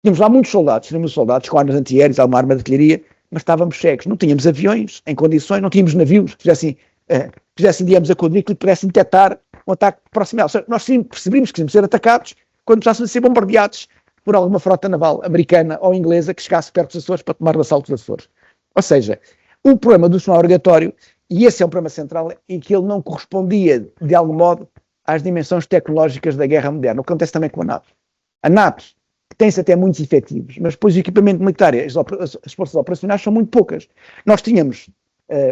Tínhamos lá muitos soldados com armas antiaéreas, alguma arma de artilharia, mas estávamos cegos. Não tínhamos aviões em condições, não tínhamos navios que fizessem digamos, a quadrícula e pudessem detectar um ataque proximado. Ou seja, nós percebíamos que íamos ser atacados quando precisássemos ser bombardeados por alguma frota naval americana ou inglesa que chegasse perto dos Açores para tomar o assalto dos Açores. Ou seja, o problema do sistema obrigatório, e esse é um problema central, é que ele não correspondia, de algum modo, às dimensões tecnológicas da guerra moderna. O que acontece também com a NATO. A NATO tem-se até muitos efetivos, mas depois o equipamento militar e as forças operacionais são muito poucas. Nós tínhamos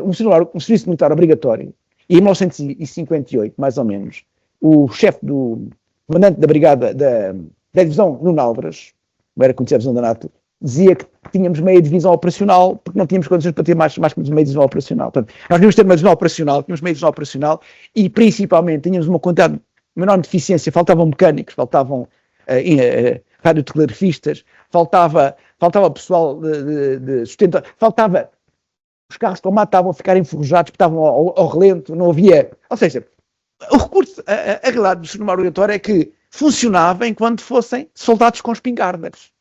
um serviço militar obrigatório, e em 1958, mais ou menos, o chefe do comandante da brigada da divisão no Nalvras, como era conhecida a divisão da NATO, dizia que tínhamos meia divisão operacional, porque não tínhamos condições para ter mais que meia divisão operacional. Portanto, nós tínhamos ter uma divisão operacional, tínhamos meia divisão operacional, e principalmente tínhamos uma enorme deficiência, faltavam mecânicos, faltavam radiotelegrafistas, faltava pessoal de sustentação, os carros de combate estavam a ficar enferrujados, estavam ao relento, não havia... Ou seja, o recurso, a realidade do sistema obrigatório é que funcionava enquanto fossem soldados com espingardas.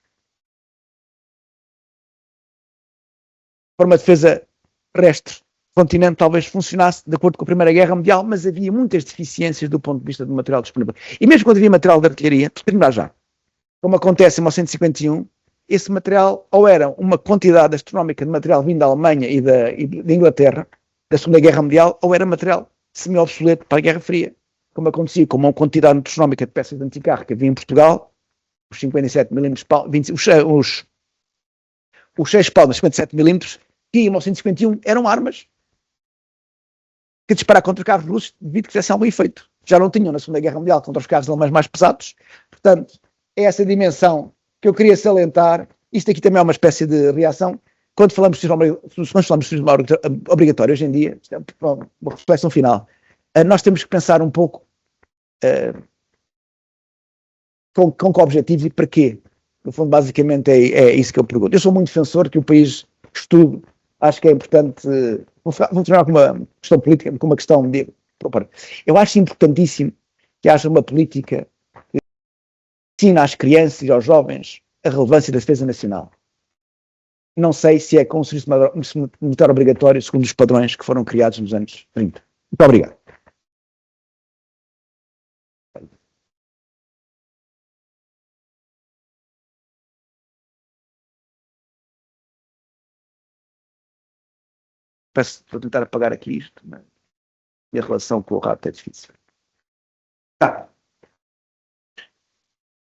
para uma defesa terrestre do continente talvez funcionasse de acordo com a Primeira Guerra Mundial, mas havia muitas deficiências do ponto de vista do material disponível. E mesmo quando havia material de artilharia, terminar já, como acontece em 1951, esse material ou era uma quantidade astronómica de material vindo da Alemanha e da Inglaterra, da Segunda Guerra Mundial, ou era material semi-obsoleto para a Guerra Fria, como acontecia com uma quantidade astronómica de peças de anticarro que havia em Portugal, os 57mm, os 6 palmas 57mm, que em 1951 eram armas que disparar contra carros russos devido que tivessem algum efeito. Já não tinham na Segunda Guerra Mundial contra os carros alemães mais pesados. Portanto, é essa dimensão que eu queria salientar. Isto aqui também é uma espécie de reação. Quando falamos de turismo obrigatório hoje em dia, isto é uma reflexão final, nós temos que pensar um pouco com que objetivos e para quê. No fundo, basicamente, é isso que eu pergunto. Eu sou muito defensor que o país estude. Acho que é importante. Vou terminar com uma questão política, com uma questão de. Eu acho importantíssimo que haja uma política que ensina às crianças e aos jovens a relevância da defesa nacional. Não sei se é com o serviço militar obrigatório, segundo os padrões que foram criados nos anos 30. Muito obrigado. Vou tentar apagar aqui isto, mas a relação com o rato é difícil.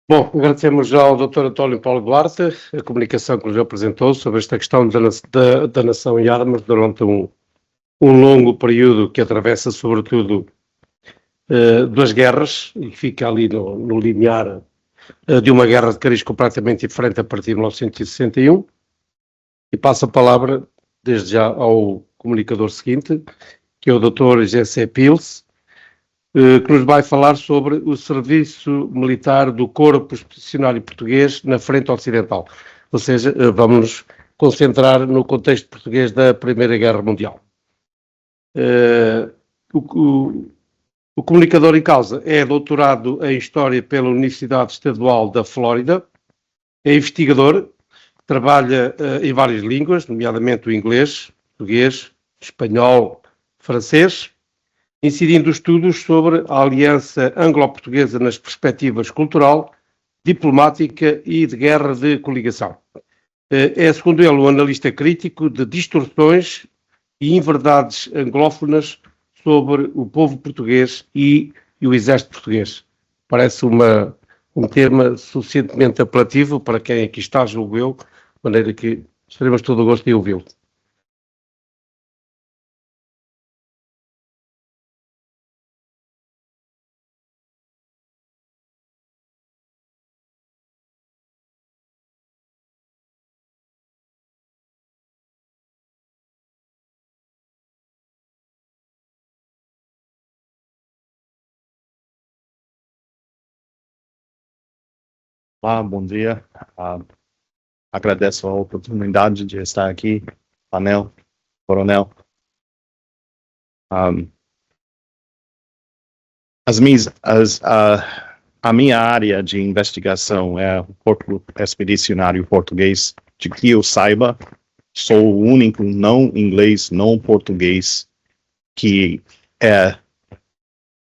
Bom, agradecemos já ao Dr. António Paulo Duarte a comunicação que nos apresentou sobre esta questão da nação em armas durante um longo período que atravessa sobretudo duas guerras e fica ali no limiar de uma guerra de cariz completamente diferente a partir de 1961. E passo a palavra desde já ao comunicador seguinte, que é o Dr. G.C. Pils, que nos vai falar sobre o serviço militar do Corpo Expedicionário Português na Frente Ocidental. Ou seja, vamos nos concentrar no contexto português da Primeira Guerra Mundial. O comunicador em causa é doutorado em História pela Universidade Estadual da Flórida, é investigador, trabalha em várias línguas, nomeadamente o inglês, português, espanhol, francês, incidindo estudos sobre a aliança anglo-portuguesa nas perspectivas cultural, diplomática e de guerra de coligação. É, segundo ele, um analista crítico de distorções e inverdades anglófonas sobre o povo português e o exército português. Parece um tema suficientemente apelativo para quem aqui está, julgo eu, de maneira que teremos todo o gosto de ouvi-lo. Olá, bom dia. Agradeço a oportunidade de estar aqui, painel, coronel. A minha área de investigação é o Corpo Expedicionário Português. De que eu saiba, sou o único não inglês, não português que é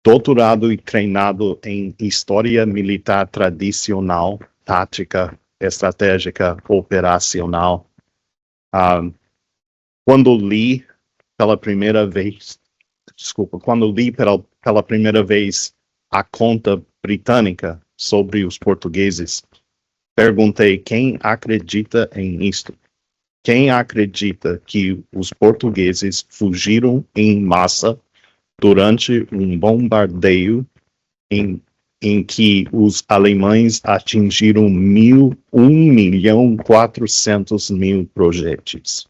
doutorado e treinado em História Militar Tradicional, Tática, Estratégica, Operacional. Quando li pela primeira vez a conta britânica sobre os portugueses, perguntei quem acredita em isto? Quem acredita que os portugueses fugiram em massa durante um bombardeio em que os alemães atingiram 1.400.000 projéteis?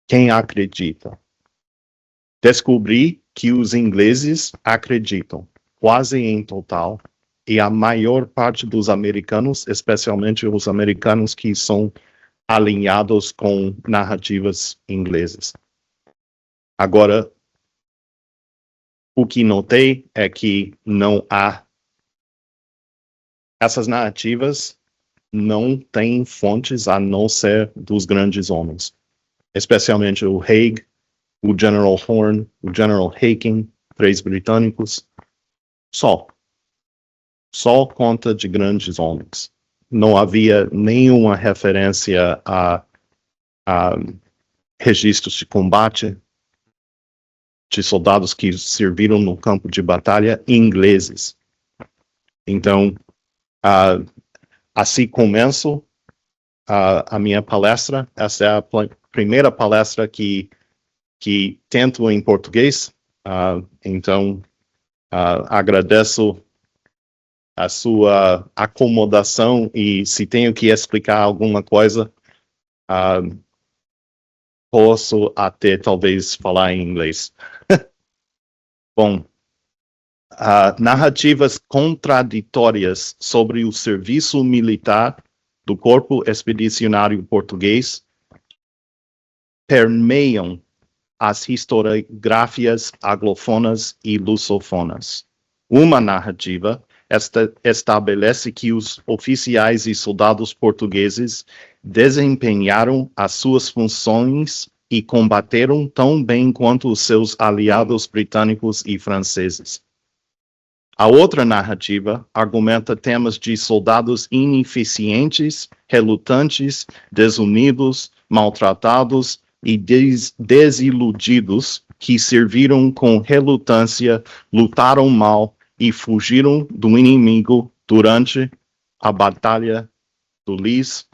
Quem acredita? Descobri que os ingleses acreditam, quase em total, e a maior parte dos americanos, especialmente os americanos que são alinhados com narrativas inglesas. Agora, o que notei é que essas narrativas não têm fontes a não ser dos grandes homens. especialmente o Haig, o General Horn, o General Haking, 3 britânicos. Só conta de grandes homens. Não havia nenhuma referência a registros de combate de soldados que serviram no campo de batalha ingleses. Então, assim começo a minha palestra. Essa é a primeira palestra que tento em português. Então, agradeço a sua acomodação e se tenho que explicar alguma coisa, posso até talvez falar em inglês. Bom, narrativas contraditórias sobre o serviço militar do Corpo Expedicionário Português permeiam as historiografias anglofonas e lussofonas. Uma narrativa estabelece que os oficiais e soldados portugueses desempenharam as suas funções e combateram tão bem quanto os seus aliados britânicos e franceses. A outra narrativa argumenta temas de soldados ineficientes, relutantes, desunidos, maltratados e desiludidos que serviram com relutância, lutaram mal e fugiram do inimigo durante a Batalha do Lys,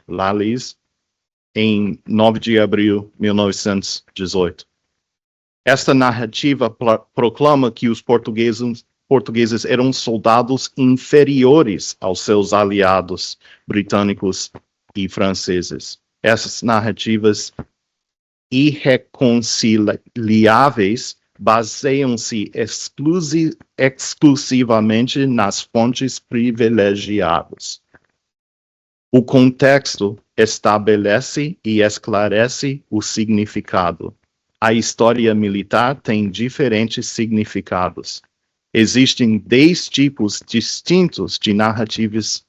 em 9 de abril de 1918. Esta narrativa proclama que os portugueses eram soldados inferiores aos seus aliados britânicos e franceses. Essas narrativas irreconciliáveis baseiam-se exclusivamente nas fontes privilegiadas. O contexto estabelece e esclarece o significado. A história militar tem diferentes significados. Existem 10 tipos distintos de narrativas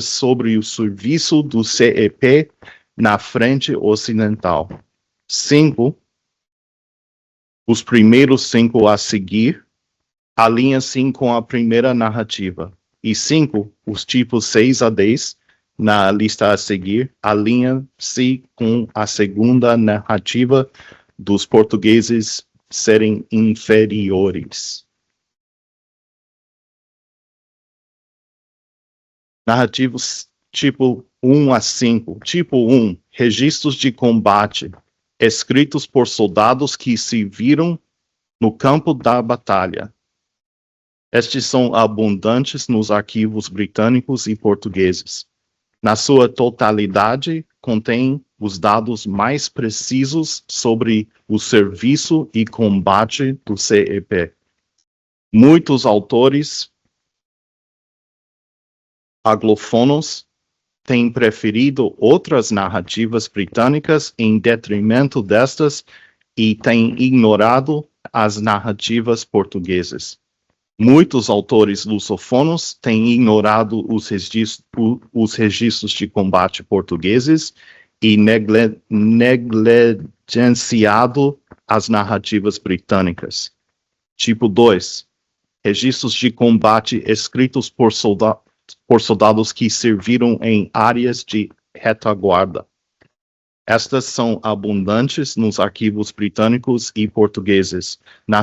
sobre o serviço do CEP na frente ocidental. 5. Os primeiros 5 a seguir alinham-se com a primeira narrativa. E 5, os tipos 6 a 10, na lista a seguir, alinham-se com a segunda narrativa dos portugueses serem inferiores. Narrativos tipo 1 a 5. Tipo 1, registros de combate, escritos por soldados que se viram no campo da batalha. Estes são abundantes nos arquivos britânicos e portugueses. Na sua totalidade, contém os dados mais precisos sobre o serviço e combate do CEP. Muitos autores anglofonos têm preferido outras narrativas britânicas em detrimento destas e têm ignorado as narrativas portuguesas. Muitos autores lussofonos têm ignorado os registros de combate portugueses e negligenciado as narrativas britânicas. Tipo 2. Registros de combate escritos por soldados que serviram em áreas de retaguarda. Estas são abundantes nos arquivos britânicos e portugueses. Na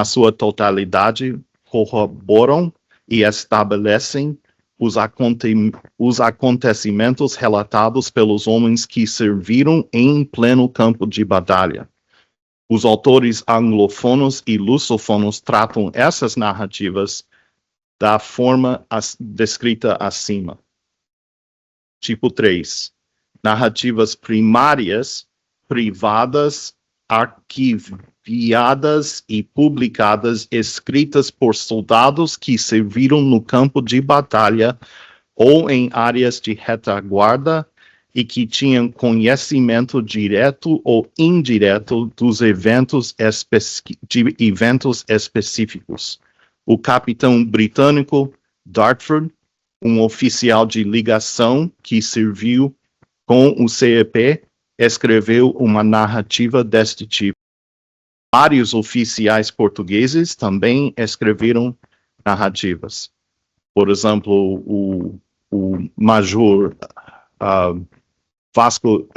sua totalidade, corroboram e estabelecem os acontecimentos relatados pelos homens que serviram em pleno campo de batalha. Os autores anglofonos e lussofonos tratam essas narrativas da forma descrita acima. Tipo 3. Narrativas primárias, privadas, arquiviadas e publicadas, escritas por soldados que serviram no campo de batalha ou em áreas de retaguarda e que tinham conhecimento direto ou indireto dos eventos específicos. O capitão britânico Dartford, um oficial de ligação que serviu com o CEP, escreveu uma narrativa deste tipo. Vários oficiais portugueses também escreveram narrativas. Por exemplo, o Major Vasco,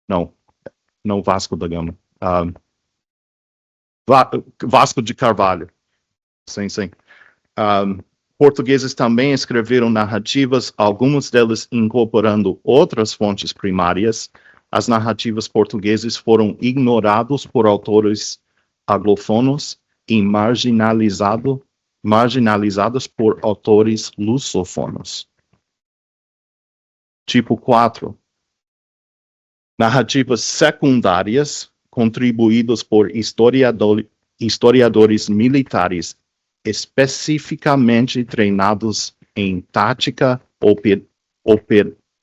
não Vasco da Gama, Vasco de Carvalho. Sim. Portugueses também escreveram narrativas, algumas delas incorporando outras fontes primárias. As narrativas portuguesas foram ignoradas por autores anglófonos e marginalizadas por autores lusófonos. Tipo 4. Narrativas secundárias contribuídas por historiadores militares especificamente treinados em tática,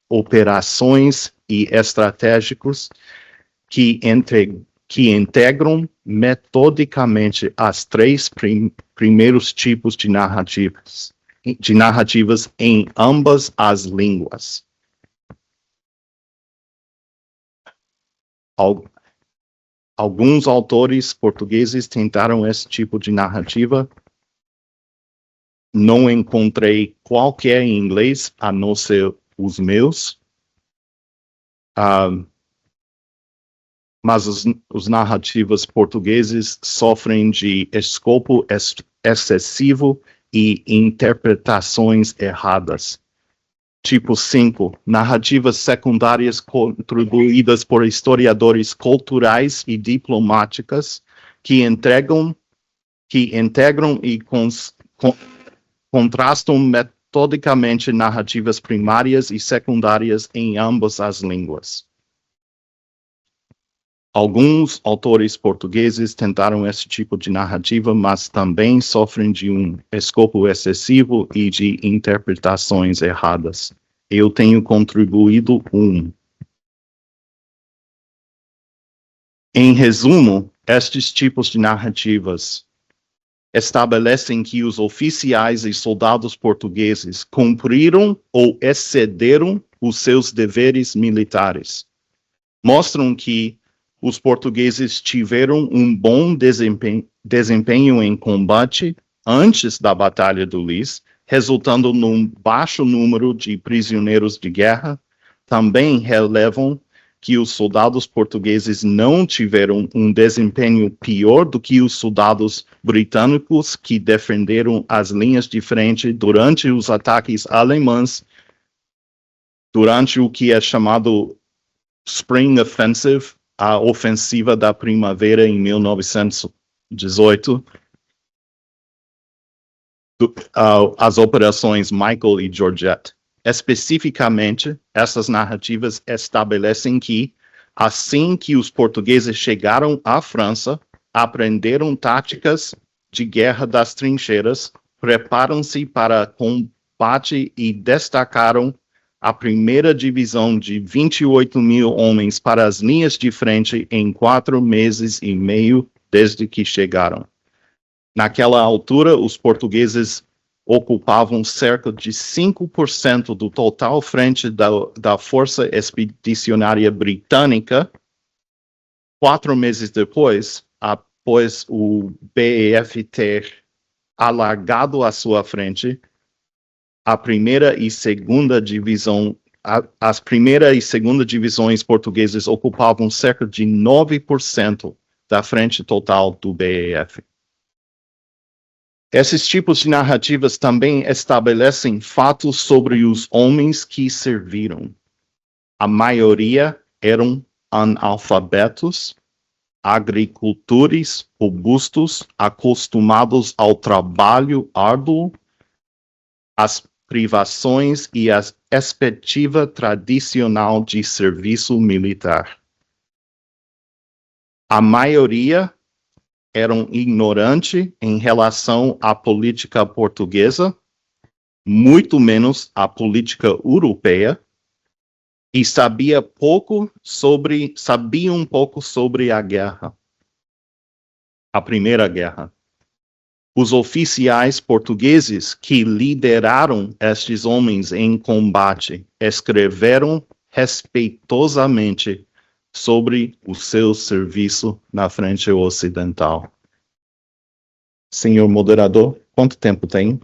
operações e estratégicos que integram metodicamente as 3 primeiros tipos de narrativas em ambas as línguas. Alguns autores portugueses tentaram esse tipo de narrativa. Não encontrei qualquer em inglês, a não ser os meus. Mas os narrativas portugueses sofrem de escopo excessivo e interpretações erradas. Tipo 5. Narrativas secundárias contribuídas por historiadores culturais e diplomáticas que integram e contrastam metodicamente narrativas primárias e secundárias em ambas as línguas. Alguns autores portugueses tentaram esse tipo de narrativa, mas também sofrem de um escopo excessivo e de interpretações erradas. Eu tenho contribuído Em resumo, estes tipos de narrativas estabelecem que os oficiais e soldados portugueses cumpriram ou excederam os seus deveres militares. Mostram que os portugueses tiveram um bom desempenho em combate antes da Batalha do Lys, resultando num baixo número de prisioneiros de guerra. Também relevam que os soldados portugueses não tiveram um desempenho pior do que os soldados britânicos que defenderam as linhas de frente durante os ataques alemães, durante o que é chamado Spring Offensive, a ofensiva da primavera em 1918, as operações Michael e Georgette. Especificamente, essas narrativas estabelecem que, assim que os portugueses chegaram à França, aprenderam táticas de guerra das trincheiras, preparam-se para combate e destacaram a primeira divisão de 28 mil homens para as linhas de frente em 4 meses e meio desde que chegaram. Naquela altura, os portugueses ocupavam cerca de 5% do total frente da Força Expedicionária Britânica. 4 meses depois, após o BEF ter alargado a sua frente, as primeira e segunda divisões portuguesas ocupavam cerca de 9% da frente total do BEF. Esses tipos de narrativas também estabelecem fatos sobre os homens que serviram. A maioria eram analfabetos, agricultores robustos, acostumados ao trabalho árduo, às privações e à expectativa tradicional de serviço militar. A maioria eram ignorantes em relação à política portuguesa, muito menos à política europeia, e sabiam um pouco sobre a guerra, a Primeira Guerra. Os oficiais portugueses que lideraram estes homens em combate escreveram respeitosamente sobre o seu serviço na frente ocidental. Senhor moderador, quanto tempo tem?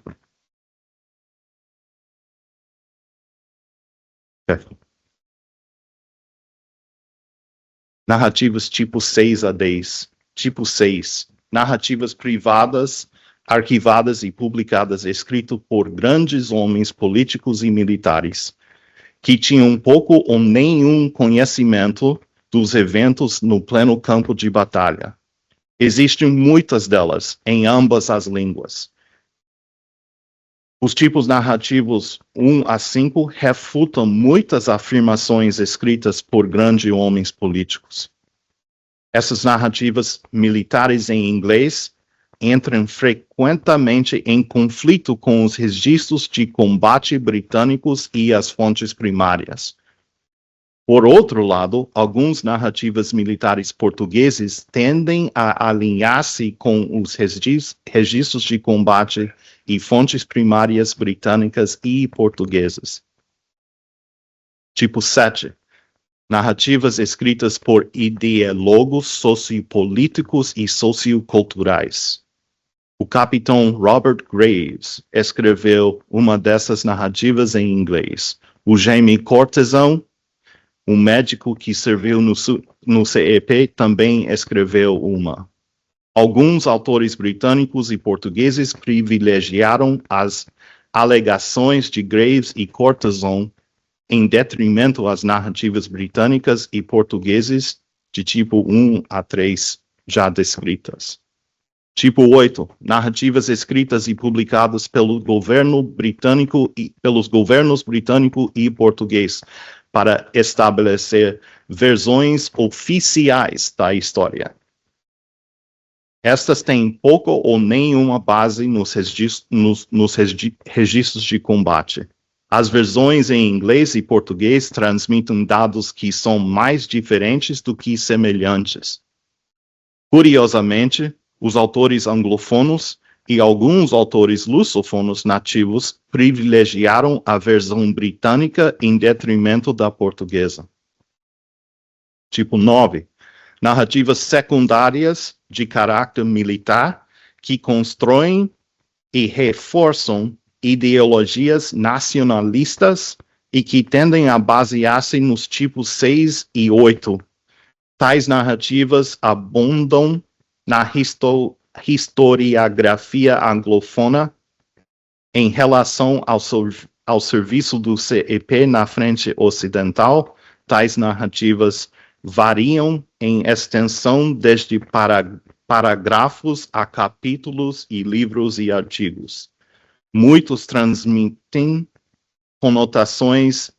Narrativas tipo 6 a 10. Tipo 6. Narrativas privadas, arquivadas e publicadas, escritas por grandes homens políticos e militares, que tinham pouco ou nenhum conhecimento dos eventos no pleno campo de batalha. Existem muitas delas, em ambas as línguas. Os tipos narrativos 1 a 5 refutam muitas afirmações escritas por grandes homens políticos. Essas narrativas militares em inglês entram frequentemente em conflito com os registros de combate britânicos e as fontes primárias. Por outro lado, algumas narrativas militares portugueses tendem a alinhar-se com os registros de combate e fontes primárias britânicas e portuguesas. Tipo 7. Narrativas escritas por ideólogos sociopolíticos e socioculturais. O capitão Robert Graves escreveu uma dessas narrativas em inglês. O Jaime Cortesão, um médico que serviu no CEP, também escreveu uma. Alguns autores britânicos e portugueses privilegiaram as alegações de Graves e Cortesão em detrimento às narrativas britânicas e portugueses de tipo 1 a 3 já descritas. Tipo 8. Narrativas escritas e publicadas pelo governo britânico e pelos governos britânico e português para estabelecer versões oficiais da história. Estas têm pouco ou nenhuma base nos registros de combate. As versões em inglês e português transmitem dados que são mais diferentes do que semelhantes. Curiosamente, os autores anglofonos e alguns autores lusófonos nativos privilegiaram a versão britânica em detrimento da portuguesa. Tipo 9. Narrativas secundárias de caráter militar que constroem e reforçam ideologias nacionalistas e que tendem a basear-se nos tipos 6 e 8. Tais narrativas abundam na historiografia anglofona em relação ao serviço do CEP na frente ocidental. Tais narrativas variam em extensão desde parágrafos a capítulos e livros e artigos. Muitos transmitem conotações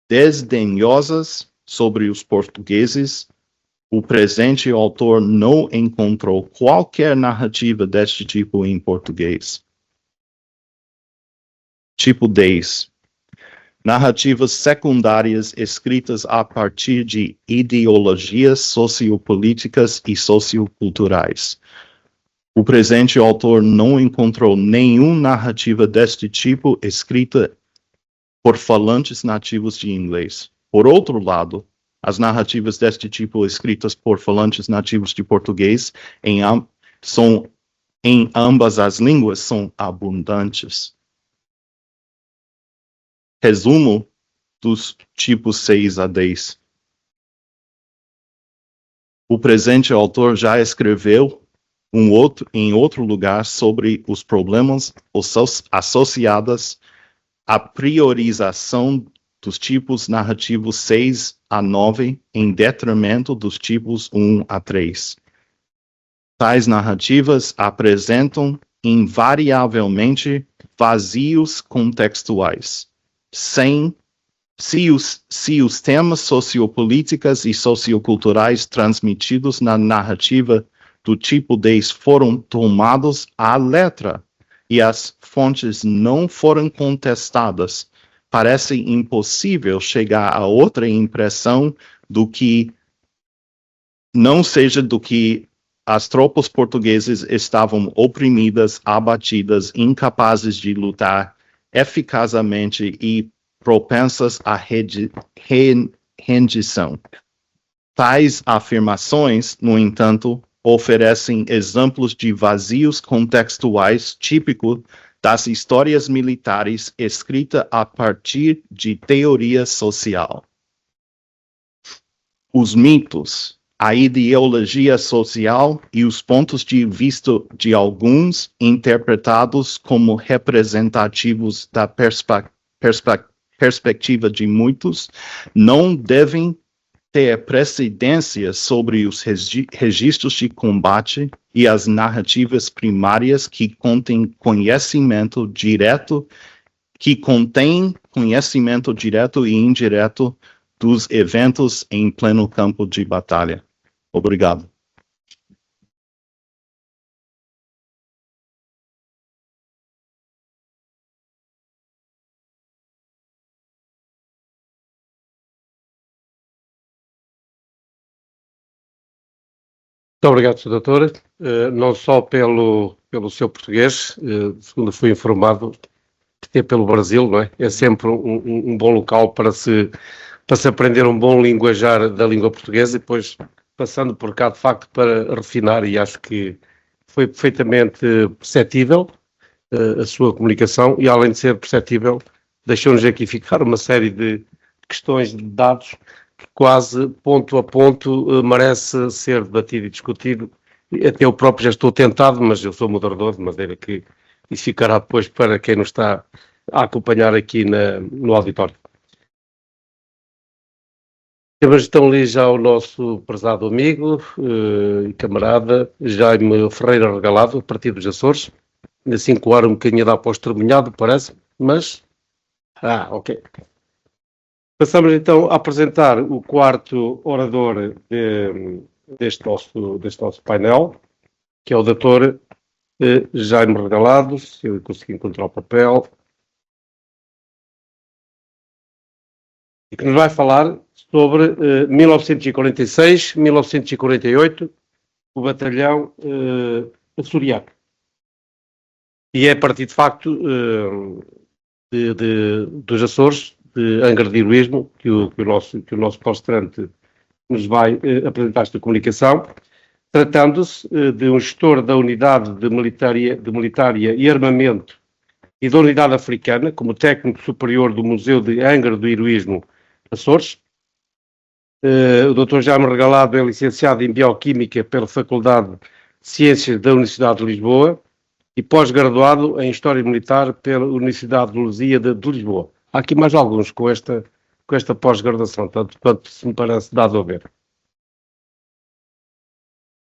desdenhosas sobre os portugueses. O presente autor não encontrou qualquer narrativa deste tipo em português. Tipo 10. Narrativas secundárias escritas a partir de ideologias sociopolíticas e socioculturais. O presente autor não encontrou nenhuma narrativa deste tipo escrita por falantes nativos de inglês. Por outro lado, as narrativas deste tipo escritas por falantes nativos de português em ambas as línguas são abundantes. Resumo dos tipos 6 a 10. O presente autor já escreveu em outro lugar sobre os problemas associados à priorização dos tipos narrativos 6 a 9 em detrimento dos tipos 1 a 3. Tais narrativas apresentam invariavelmente vazios contextuais. Se os temas sociopolíticos e socioculturais transmitidos na narrativa do tipo 10 foram tomados à letra e as fontes não foram contestadas, parece impossível chegar a outra impressão do que não seja do que as tropas portuguesas estavam oprimidas, abatidas, incapazes de lutar eficazmente e propensas à rendição. Tais afirmações, no entanto, oferecem exemplos de vazios contextuais típicos das histórias militares escritas a partir de teoria social. Os mitos, a ideologia social e os pontos de vista de alguns interpretados como representativos da perspectiva de muitos não devem ter precedência sobre os registros de combate e as narrativas primárias que contêm conhecimento direto e indireto dos eventos em pleno campo de batalha. Obrigado. Muito obrigado, Sr. Doutor, não só pelo seu português, segundo fui informado, até pelo Brasil, não é? É sempre um bom local para se aprender um bom linguajar da língua portuguesa e depois passando por cá, de facto, para refinar, e acho que foi perfeitamente perceptível a sua comunicação e, além de ser perceptível, deixou-nos aqui ficar uma série de questões de dados que quase ponto a ponto merece ser debatido e discutido. Até eu próprio já estou tentado, mas eu sou moderador, de maneira que isso ficará depois para quem nos está a acompanhar aqui no auditório. Temos então ali já o nosso prezado amigo e camarada Jaime Ferreira Regalado, a partir dos Açores. Ainda 5 horas um bocadinho a dar para o estremunhado, parece, mas... ok. Passamos então a apresentar o quarto orador deste nosso painel, que é o Dr. Jaime Regalado, se eu conseguir encontrar o papel, e que nos vai falar sobre 1946-1948, o batalhão açoriano. E é a partir, de facto, dos Açores, de Angra de Heroísmo, que o nosso palestrante nos vai apresentar esta comunicação, tratando-se de um gestor da unidade de militária e armamento e da unidade africana, como técnico superior do Museu de Angra do Heroísmo, Açores. O Dr. Jaime Regalado é licenciado em Bioquímica pela Faculdade de Ciências da Universidade de Lisboa e pós-graduado em História Militar pela Universidade de Lusíada de Lisboa. Há aqui mais alguns com esta pós-graduação, tanto quanto se me parece dado a ver.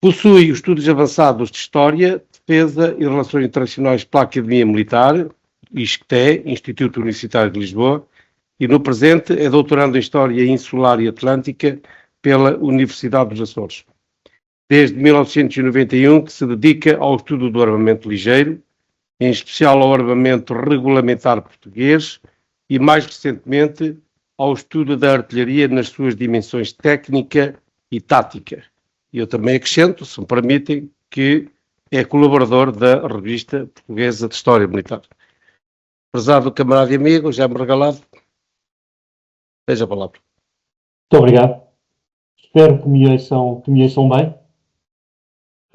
Possui os estudos avançados de História, Defesa e Relações Internacionais pela Academia Militar, ISCTE, Instituto Universitário de Lisboa, e no presente é doutorando em História Insular e Atlântica pela Universidade dos Açores. Desde 1991 que se dedica ao estudo do armamento ligeiro, em especial ao armamento regulamentar português e, mais recentemente, ao estudo da artilharia nas suas dimensões técnica e tática. E eu também acrescento, se me permitem, que é colaborador da Revista Portuguesa de História Militar. Prezado camarada e amigo, Jaime Regalado, seja a palavra. Muito obrigado. Espero que me ouçam bem.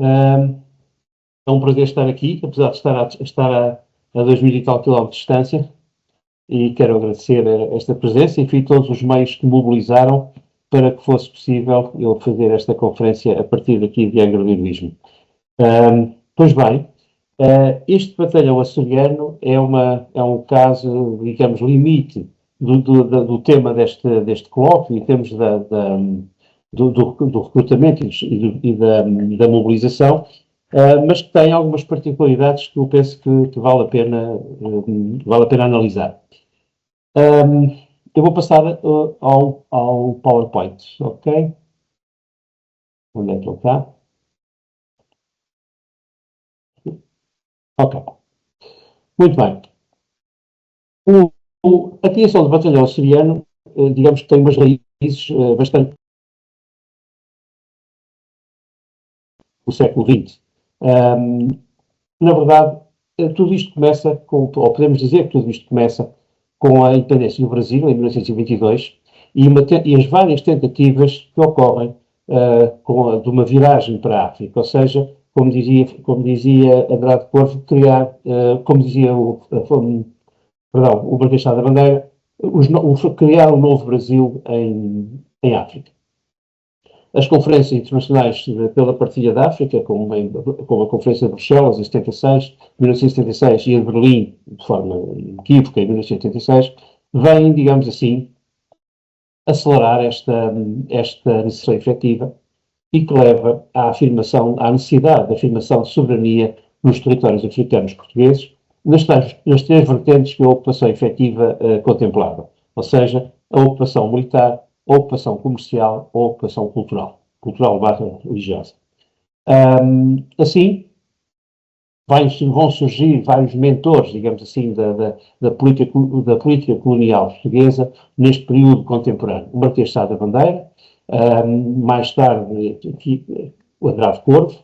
É um prazer estar aqui, apesar de estar a 2.000 e tal quilómetros de distância, e quero agradecer esta presença e enfim, todos os meios que mobilizaram para que fosse possível eu fazer esta conferência a partir daqui de Angra do Heroísmo. Pois bem, este batalhão açoriano é um caso, digamos, limite do tema deste colóquio, em termos do recrutamento e da mobilização, mas que tem algumas particularidades que eu penso que vale a pena analisar. Eu vou passar ao PowerPoint, ok? Onde é que ele está? Ok. Muito bem. A criação do batalhão açoriano, digamos que tem umas raízes bastante do século XX. Na verdade, tudo isto começa ou podemos dizer que tudo isto começa com a independência do Brasil, em 1922, e as várias tentativas que ocorrem de uma viragem para a África, ou seja, como dizia Andrade Corvo, criar, como dizia o Marquês de Sá da Bandeira, criar um novo Brasil em África. As conferências internacionais pela partilha da África, como a Conferência de Bruxelas em 1976, e a de Berlim, de forma equívoca, em 1986, vêm, digamos assim, acelerar esta necessidade efetiva e que leva à necessidade de afirmação de soberania nos territórios africanos portugueses, nas três vertentes que a ocupação efetiva contemplava, ou seja, a ocupação militar, a ocupação comercial ou a ocupação cultural/religiosa. Assim, vão surgir vários mentores, digamos assim, da política colonial portuguesa neste período contemporâneo. O Marquês de Sá da Bandeira, mais tarde o Andrade Corvo,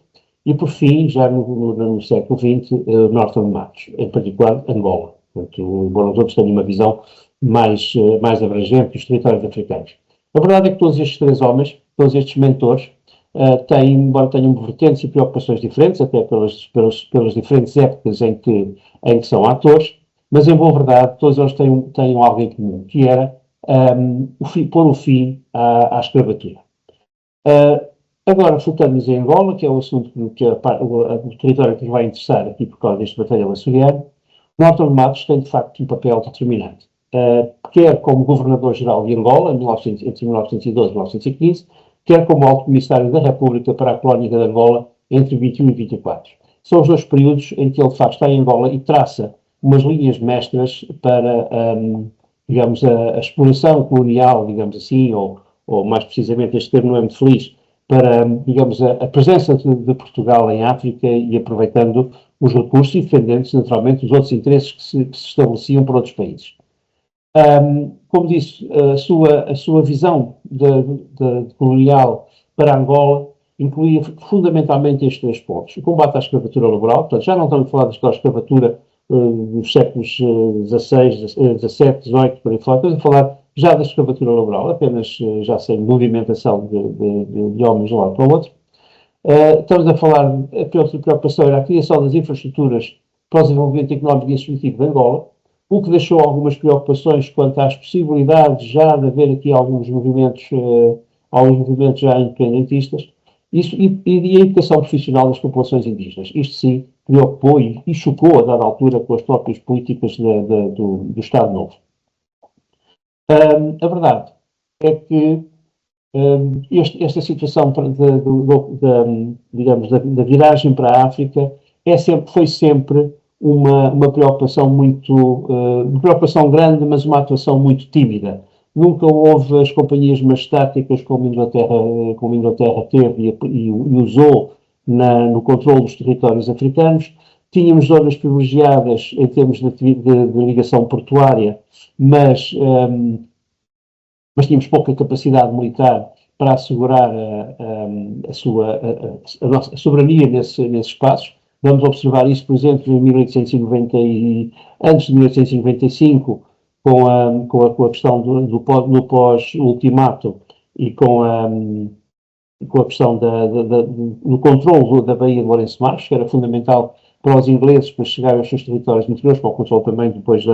e por fim, já no século XX, Norton de Matos, em particular Angola. Portanto, embora os outros tenham uma visão mais abrangente dos territórios africanos. A verdade é que todos estes três homens, todos estes mentores, embora tenham vertentes e preocupações diferentes, até pelas diferentes épocas em que são atores, mas em boa verdade todos eles têm algo em comum, que era pôr o fim à escravatura. Agora, focando-nos em Angola, que é o assunto o território que nos vai interessar aqui por causa deste batalhão açoriano, Norton de Matos tem de facto um papel determinante, quer como governador-geral de Angola, entre 1912 e 1915, quer como alto comissário da República para a colónia de Angola entre 21 e 24. São os dois períodos em que ele de facto está em Angola e traça umas linhas mestras para, digamos, a exploração colonial, digamos assim, ou mais precisamente, este termo não é muito feliz, para, digamos, a presença de Portugal em África e aproveitando os recursos e defendendo-se naturalmente os outros interesses que se estabeleciam por outros países. Como disse, a sua visão de colonial para Angola incluía fundamentalmente estes três pontos. O combate à escravatura laboral, portanto, já não estamos a falar da escravatura dos séculos XVI, XVII, XVIII, por aí fora, estamos a falar já da escravatura laboral, apenas já sem movimentação de homens de um lado para o outro. Estamos a falar, a outra preocupação era a criação das infraestruturas para o desenvolvimento económico e associativo de Angola, o que deixou algumas preocupações quanto às possibilidades já de haver aqui alguns movimentos já independentistas, e a educação profissional das populações indígenas. Isto sim preocupou e chocou a dada altura com as próprias políticas do Estado Novo. A verdade é que esta situação digamos, da viragem para a África foi sempre uma preocupação uma preocupação grande, mas uma atuação muito tímida. Nunca houve as companhias mastáticas como a Inglaterra teve e usou no controle dos territórios africanos. Tínhamos zonas privilegiadas em termos de ligação portuária, mas tínhamos pouca capacidade militar para assegurar a nossa soberania nesses espaços. Vamos observar isso, por exemplo, em 1890 antes de 1895, com a questão no pós-ultimato e com a questão do controle da Baía de Lourenço Marques, que era fundamental para os ingleses para chegarem aos seus territórios interiores, para o controle também depois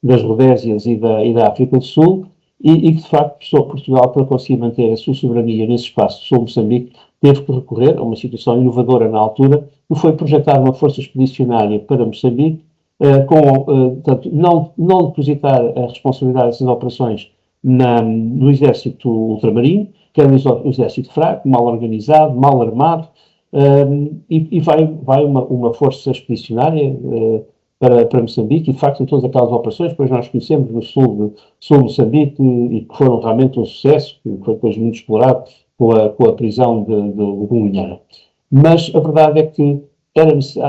das Rodésias e da África do Sul, e que de facto Portugal, para conseguir manter a sua soberania nesse espaço sobre Moçambique, teve que recorrer a uma situação inovadora na altura, que foi projetar uma força expedicionária para Moçambique, portanto, não depositar a responsabilidade dessas operações no exército ultramarino, que era um exército fraco, mal organizado, mal armado, e vai uma força expedicionária para Moçambique, e de facto em todas aquelas operações, depois nós conhecemos no sul de Moçambique, e que foram realmente um sucesso, que foi depois muito explorado com a prisão de Gungunhara. Mas a verdade é que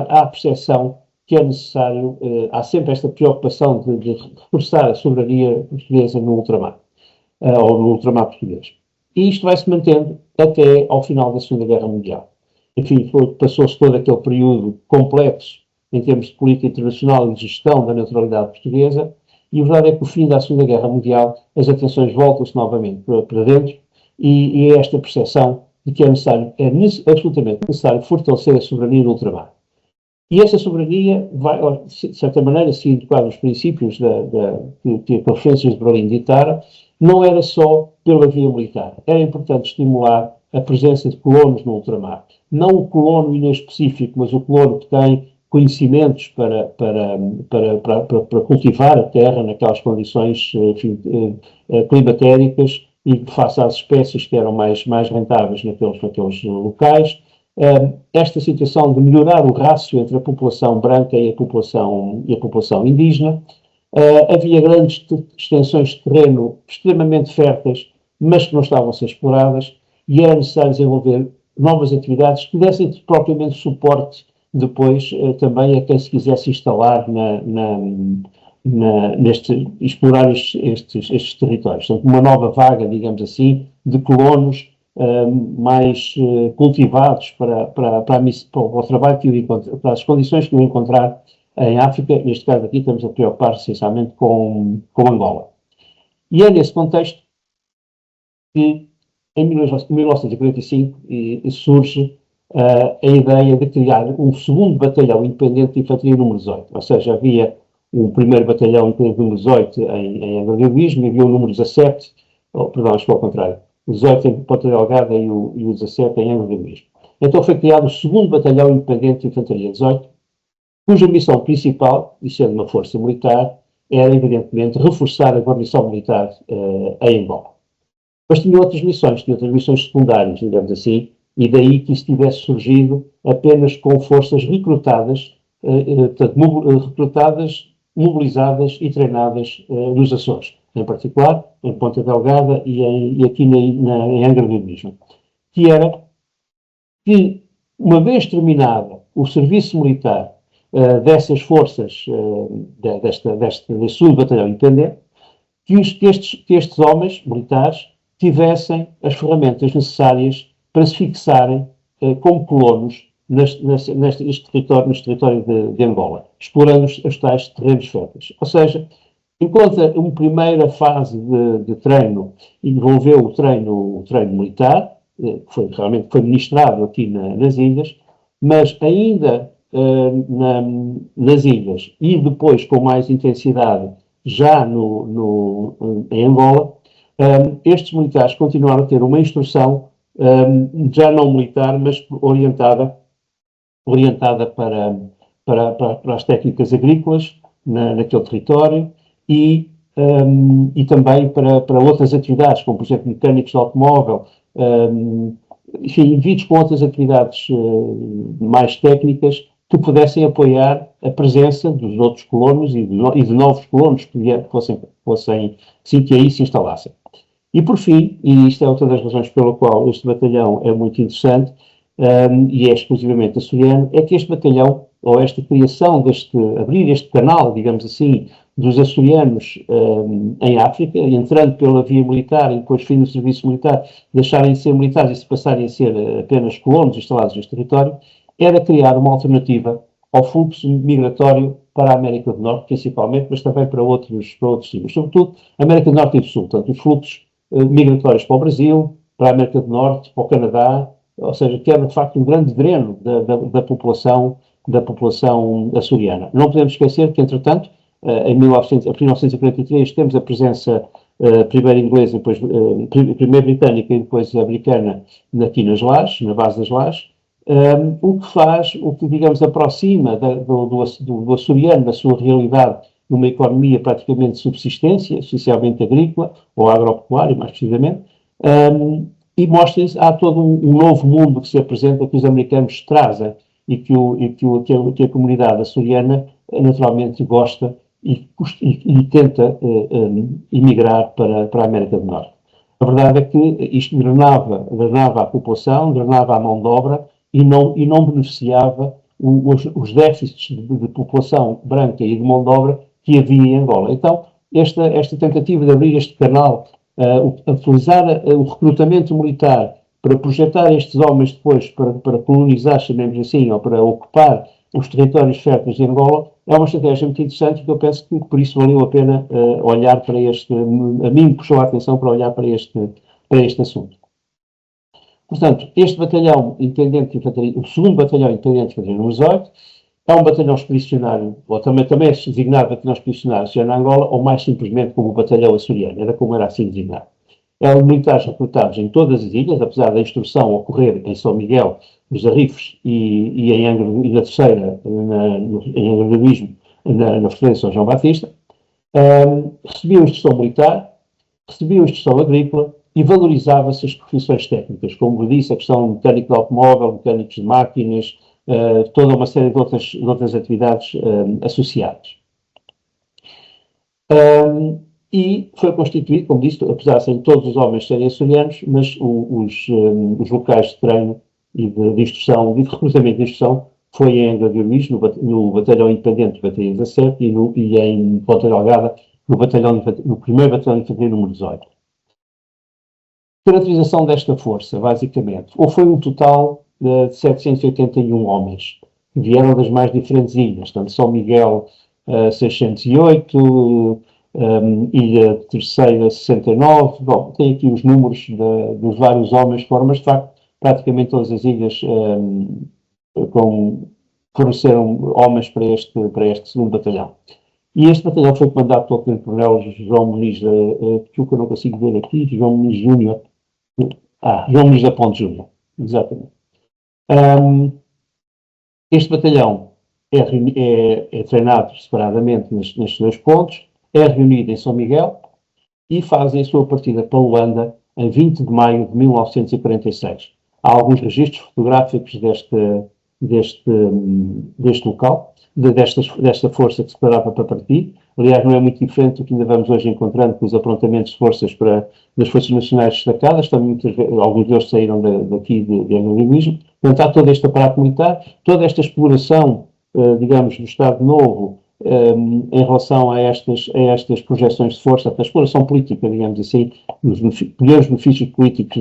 há a percepção que é necessário, há sempre esta preocupação de reforçar a soberania portuguesa no ultramar, ou no ultramar português. E isto vai se mantendo até ao final da Segunda Guerra Mundial. Enfim, passou-se todo aquele período complexo em termos de política internacional e de gestão da neutralidade portuguesa, e a verdade é que o fim da Segunda Guerra Mundial, as atenções voltam-se novamente para dentro, e é esta percepção de que é absolutamente necessário fortalecer a soberania do ultramar. E essa soberania vai, de certa maneira, seguindo quase os princípios que a Conferência de Berlim ditara, não era só pela via militar. Era importante estimular a presença de colonos no ultramar. Não o colono inespecífico, mas o colono que tem conhecimentos para cultivar a terra naquelas condições, enfim, climatéricas e face às espécies que eram mais rentáveis naqueles locais. Esta situação de melhorar o rácio entre a população branca e a população indígena. Havia grandes extensões de terreno extremamente férteis, mas que não estavam a ser exploradas, e era necessário desenvolver novas atividades que dessem propriamente suporte depois também a quem se quisesse instalar explorar estes territórios. Portanto, uma nova vaga, digamos assim, de colonos mais cultivados para o trabalho que para as condições que iam encontrar em África. Neste caso aqui estamos a preocupar-se essencialmente com Angola. E é nesse contexto que em 1945 surge a ideia de criar um segundo batalhão independente de infantaria número 18, ou seja, havia um primeiro batalhão independente número 18 em Angra do Heroísmo e havia o número 17, acho que ao contrário, o 18 em Ponta Delgada e o 17 em Angra do Heroísmo. Então foi criado o segundo batalhão independente de infantaria 18, cuja missão principal, e sendo uma força militar, era evidentemente reforçar a guarnição militar em Angola. Mas tinha outras missões secundárias, digamos assim, e daí que isso tivesse surgido apenas com forças recrutadas, mobilizadas e treinadas nos Açores, em particular em Ponta Delgada e aqui em Angra do Heroísmo, que era que, uma vez terminada o serviço militar dessas forças, deste segundo batalhão independente, que estes homens militares tivessem as ferramentas necessárias para se fixarem como colonos neste território de Angola, explorando os tais terrenos férteis. Ou seja, enquanto uma primeira fase de treino envolveu o treino militar, que realmente foi ministrado aqui nas ilhas, mas ainda nas ilhas e depois com mais intensidade já em Angola, estes militares continuaram a ter uma instrução já não militar, mas orientada para as técnicas agrícolas naquele território e também para outras atividades, como por exemplo mecânicos de automóvel, enfim, indivíduos com outras atividades mais técnicas que pudessem apoiar a presença dos outros colonos e de novos colonos que fossem que aí se instalassem. E por fim, e isto é outra das razões pela qual este batalhão é muito interessante, e é exclusivamente açoriano, é que este batalhão, ou esta criação abrir este canal, digamos assim, dos açorianos em África, entrando pela via militar e depois fim do serviço militar, deixarem de ser militares e se passarem a ser apenas colonos instalados neste território, era criar uma alternativa ao fluxo migratório para a América do Norte, principalmente, mas também para outros sítios, sobretudo a América do Norte e do Sul, portanto, os fluxos migratórios para o Brasil, para a América do Norte, para o Canadá, ou seja, que era de facto um grande dreno da população açoriana. Não podemos esquecer que, entretanto, em 1943 temos a presença primeiro inglesa, depois primeiro britânica e depois americana aqui nas Lajes, na base das Lajes, o que digamos aproxima do açoriano, da sua realidade, numa economia praticamente de subsistência, essencialmente agrícola ou agropecuária, mais precisamente, e mostra-se há todo um novo mundo que se apresenta, que os americanos trazem e que a comunidade açoriana naturalmente gosta e tenta emigrar para a América do Norte. A verdade é que isto drenava a população, drenava a mão de obra e não beneficiava os déficits de população branca e de mão de obra que havia em Angola. Então, esta tentativa de abrir este canal, utilizar o recrutamento militar para projetar estes homens depois para colonizar, chamemos assim, ou para ocupar os territórios férteis de Angola, é uma estratégia muito interessante, que eu penso que por isso valeu a pena olhar para este, a mim puxou a atenção para olhar para este assunto. Portanto, este batalhão independente de infantaria, o segundo batalhão independente de infantaria número 18, é um batalhão expedicionário, ou também é designado batalhão expedicionário seja na Angola, ou mais simplesmente como o batalhão açoriano, era como era assim designado. Eram militares recrutados em todas as ilhas, apesar da instrução ocorrer em São Miguel, nos Arrifes e em Angra, e na terceira, em Angra do Heroísmo, na Fortaleza São João Batista. Recebiam instrução militar, recebiam instrução agrícola e valorizava-se as profissões técnicas, como disse, a questão mecânico de automóvel, mecânicos de máquinas, toda uma série de outras atividades associadas. E foi constituído, como disse, apesar de todos os homens serem açorianos, mas os locais de treino e de instrução, e de recrutamento de instrução, foi em Angra do Heroísmo, no batalhão independente do batalhão 17 e em Ponta Delgada, no primeiro batalhão de infantaria número 18. Caracterização desta força, basicamente, foi um total de 781 homens, que vieram das mais diferentes ilhas, tanto São Miguel 608, Ilha Terceira 69, bom, tem aqui os números dos vários homens que foram, mas de facto praticamente todas as ilhas forneceram homens para este segundo batalhão. E este batalhão foi comandado pelo Tenente-Coronel João Muniz, que eu não consigo ver aqui, João Muniz Júnior, João Muniz da Ponte Júnior, exatamente. Este batalhão é treinado separadamente nestes dois pontos, é reunido em São Miguel e faz a sua partida para Luanda em 20 de maio de 1946. Há alguns registros fotográficos deste local, desta força que se preparava para partir. Aliás, não é muito diferente do que ainda vamos hoje encontrando com os aprontamentos de forças das Forças Nacionais destacadas. Também alguns deles saíram daqui de Angra do Heroísmo. Portanto, há todo este aparato militar, toda esta exploração, digamos, do Estado Novo, em relação a estas projeções de força, a exploração política, digamos assim, os benefícios políticos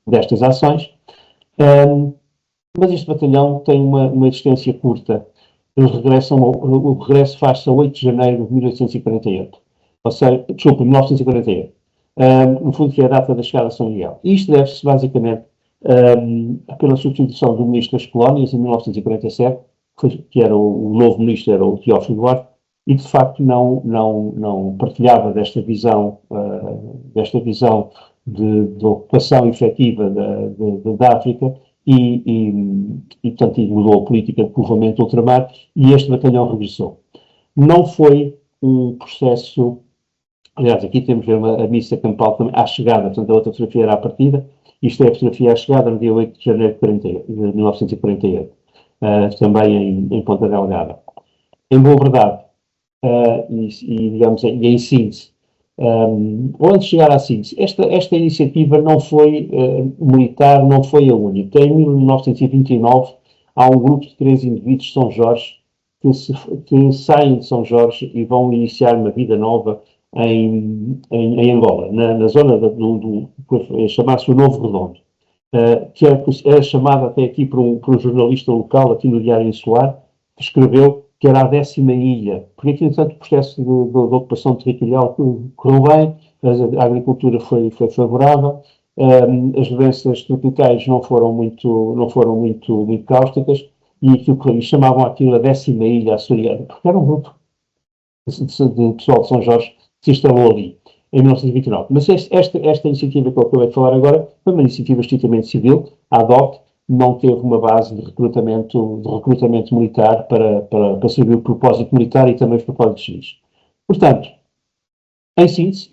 destas ações. Mas este batalhão tem uma existência curta. O regresso faz-se a 8 de janeiro de 1848. Ou seja, desculpa, 1948. No fundo, que é a data da chegada a São Miguel. Isto deve-se, basicamente, pela substituição do Ministro das Colónias, em 1947, que era o novo Ministro, era o Teófilo Duarte, e de facto não partilhava desta visão de ocupação efetiva da África, portanto, mudou a política de povoamento do ultramar, e este batalhão regressou. Não foi um processo, aliás, aqui temos a missa campal também, à chegada, portanto, a outra fotografia era à partida, isto é a fotografia à chegada no dia 8 de janeiro de 1948, também em Ponta Delgada. Em boa verdade, digamos, e em síntese, antes de chegar à síntese, esta iniciativa não foi militar, não foi a única. Em 1929 há um grupo de 3 indivíduos de São Jorge que saem de São Jorge e vão iniciar uma vida nova em Angola, na zona chamar-se o Novo Redondo, que era chamado até aqui por um jornalista local aqui no Diário Insular, que escreveu que era a 10ª ilha, porque aqui, portanto, o processo de ocupação territorial correu bem, a agricultura foi favorável, as doenças tropicais não foram muito cáusticas, e chamavam aquilo a 10ª ilha açoriana, porque era um grupo de pessoal de São Jorge que se instalou ali, em 1929. Mas esta iniciativa que eu acabei de falar agora foi uma iniciativa estritamente civil, ad hoc, não teve uma base de recrutamento militar para servir o propósito militar e também os propósitos civis. Portanto, em síntese,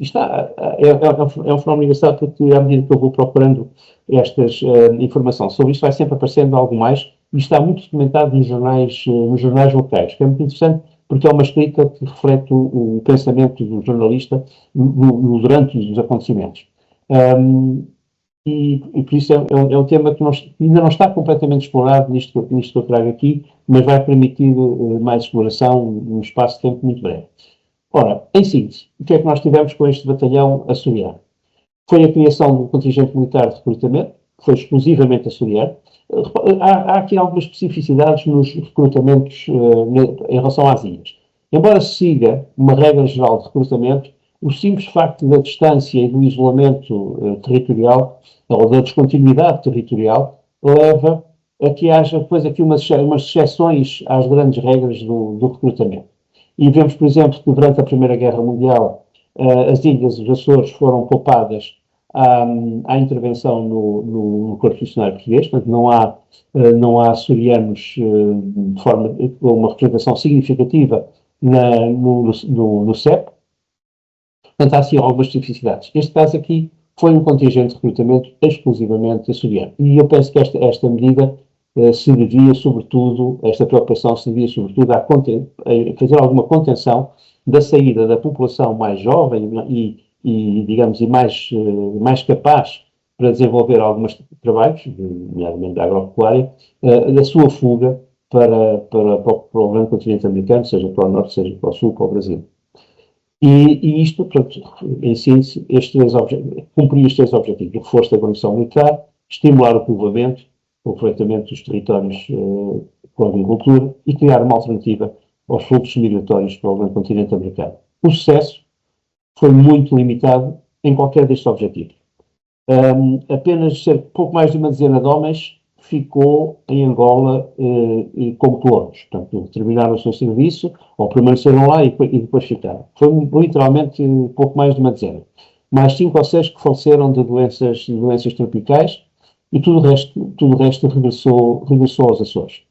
é um fenómeno engraçado, porque à medida que eu vou procurando estas informações sobre isto, vai sempre aparecendo algo mais, e está muito documentado nos jornais locais, que é muito interessante, porque é uma escrita que reflete o pensamento do jornalista durante os acontecimentos. E por isso é um tema que ainda não está completamente explorado nisto que eu trago aqui, mas vai permitir mais exploração num espaço de tempo muito breve. Ora, em síntese, o que é que nós tivemos com este batalhão açoriano? Foi a criação do contingente militar de recrutamento, foi exclusivamente açoriano. Há aqui algumas especificidades nos recrutamentos em relação às ilhas. Embora se siga uma regra geral de recrutamento, o simples facto da distância e do isolamento territorial, ou da descontinuidade territorial, leva a que haja depois aqui umas exceções às grandes regras do recrutamento. E vemos, por exemplo, que durante a Primeira Guerra Mundial as ilhas dos Açores foram poupadas à intervenção no Corpo Missionário Português, portanto não há açorianos de forma, com uma representação significativa no CEP. Portanto, há sim algumas especificidades. Este caso aqui foi um contingente de recrutamento exclusivamente açoriano. E eu penso que esta medida se devia, sobretudo, esta preocupação se devia, sobretudo, a fazer alguma contenção da saída da população mais jovem e digamos, mais capaz para desenvolver alguns trabalhos, nomeadamente da agropecuária, da sua fuga para o grande continente americano, seja para o norte, seja para o sul, para o Brasil. E isto, portanto, em síntese, cumprir estes três objetivos: o reforço da guarnição militar, estimular o povoamento, o aproveitamento dos territórios com a agricultura e criar uma alternativa aos fluxos migratórios para o grande continente americano. O sucesso foi muito limitado em qualquer destes objetivos. Apenas pouco mais de uma dezena de homens ficou em Angola como colonos. Portanto, terminaram o seu serviço, ou permaneceram lá e depois ficaram. Foi literalmente pouco mais de uma dezena. Mais 5 ou 6 que faleceram de doenças tropicais e tudo o resto regressou aos Açores.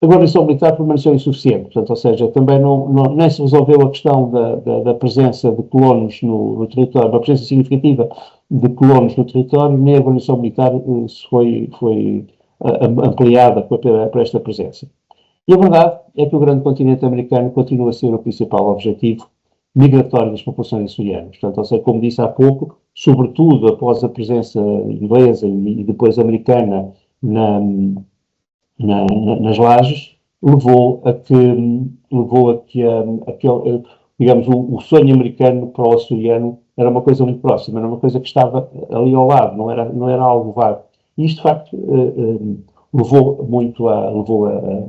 A guarnição militar permaneceu insuficiente, portanto, ou seja, também nem se resolveu a questão da presença de colonos no território, da presença significativa de colonos no território, nem a guarnição militar foi ampliada para esta presença. E a verdade é que o grande continente americano continua a ser o principal objetivo migratório das populações açorianas. Portanto, ou seja, como disse há pouco, sobretudo após a presença inglesa e depois americana nas lajes, levou a que digamos, o sonho americano para o açoriano era uma coisa muito próxima, era uma coisa que estava ali ao lado, não era algo vago. E isto, de facto,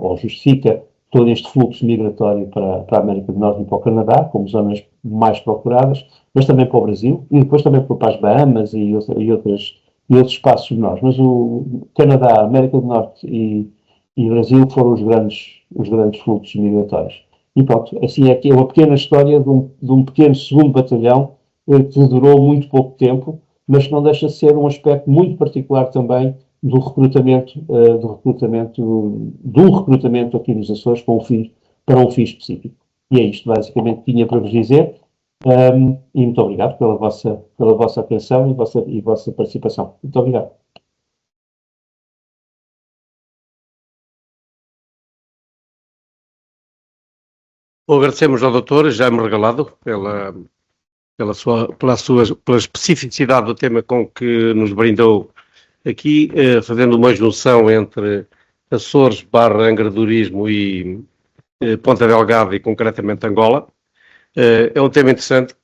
ou justifica todo este fluxo migratório para a América do Norte e para o Canadá, como zonas mais procuradas, mas também para o Brasil, e depois também para as Bahamas e outros espaços menores. Mas o Canadá, América do Norte e Brasil foram os grandes fluxos migratórios. E pronto, assim é que é uma pequena história de um pequeno segundo batalhão que durou muito pouco tempo, mas que não deixa de ser um aspecto muito particular também do recrutamento aqui nos Açores para um fim específico. E é isto basicamente que tinha para vos dizer, e muito obrigado pela vossa atenção e vossa participação. Muito obrigado. Bom, agradecemos ao doutor Jaime Regalado pela especificidade do tema com que nos brindou aqui, fazendo uma junção entre Açores / Angradorismo e Ponta Delgada e concretamente Angola. É um tema interessante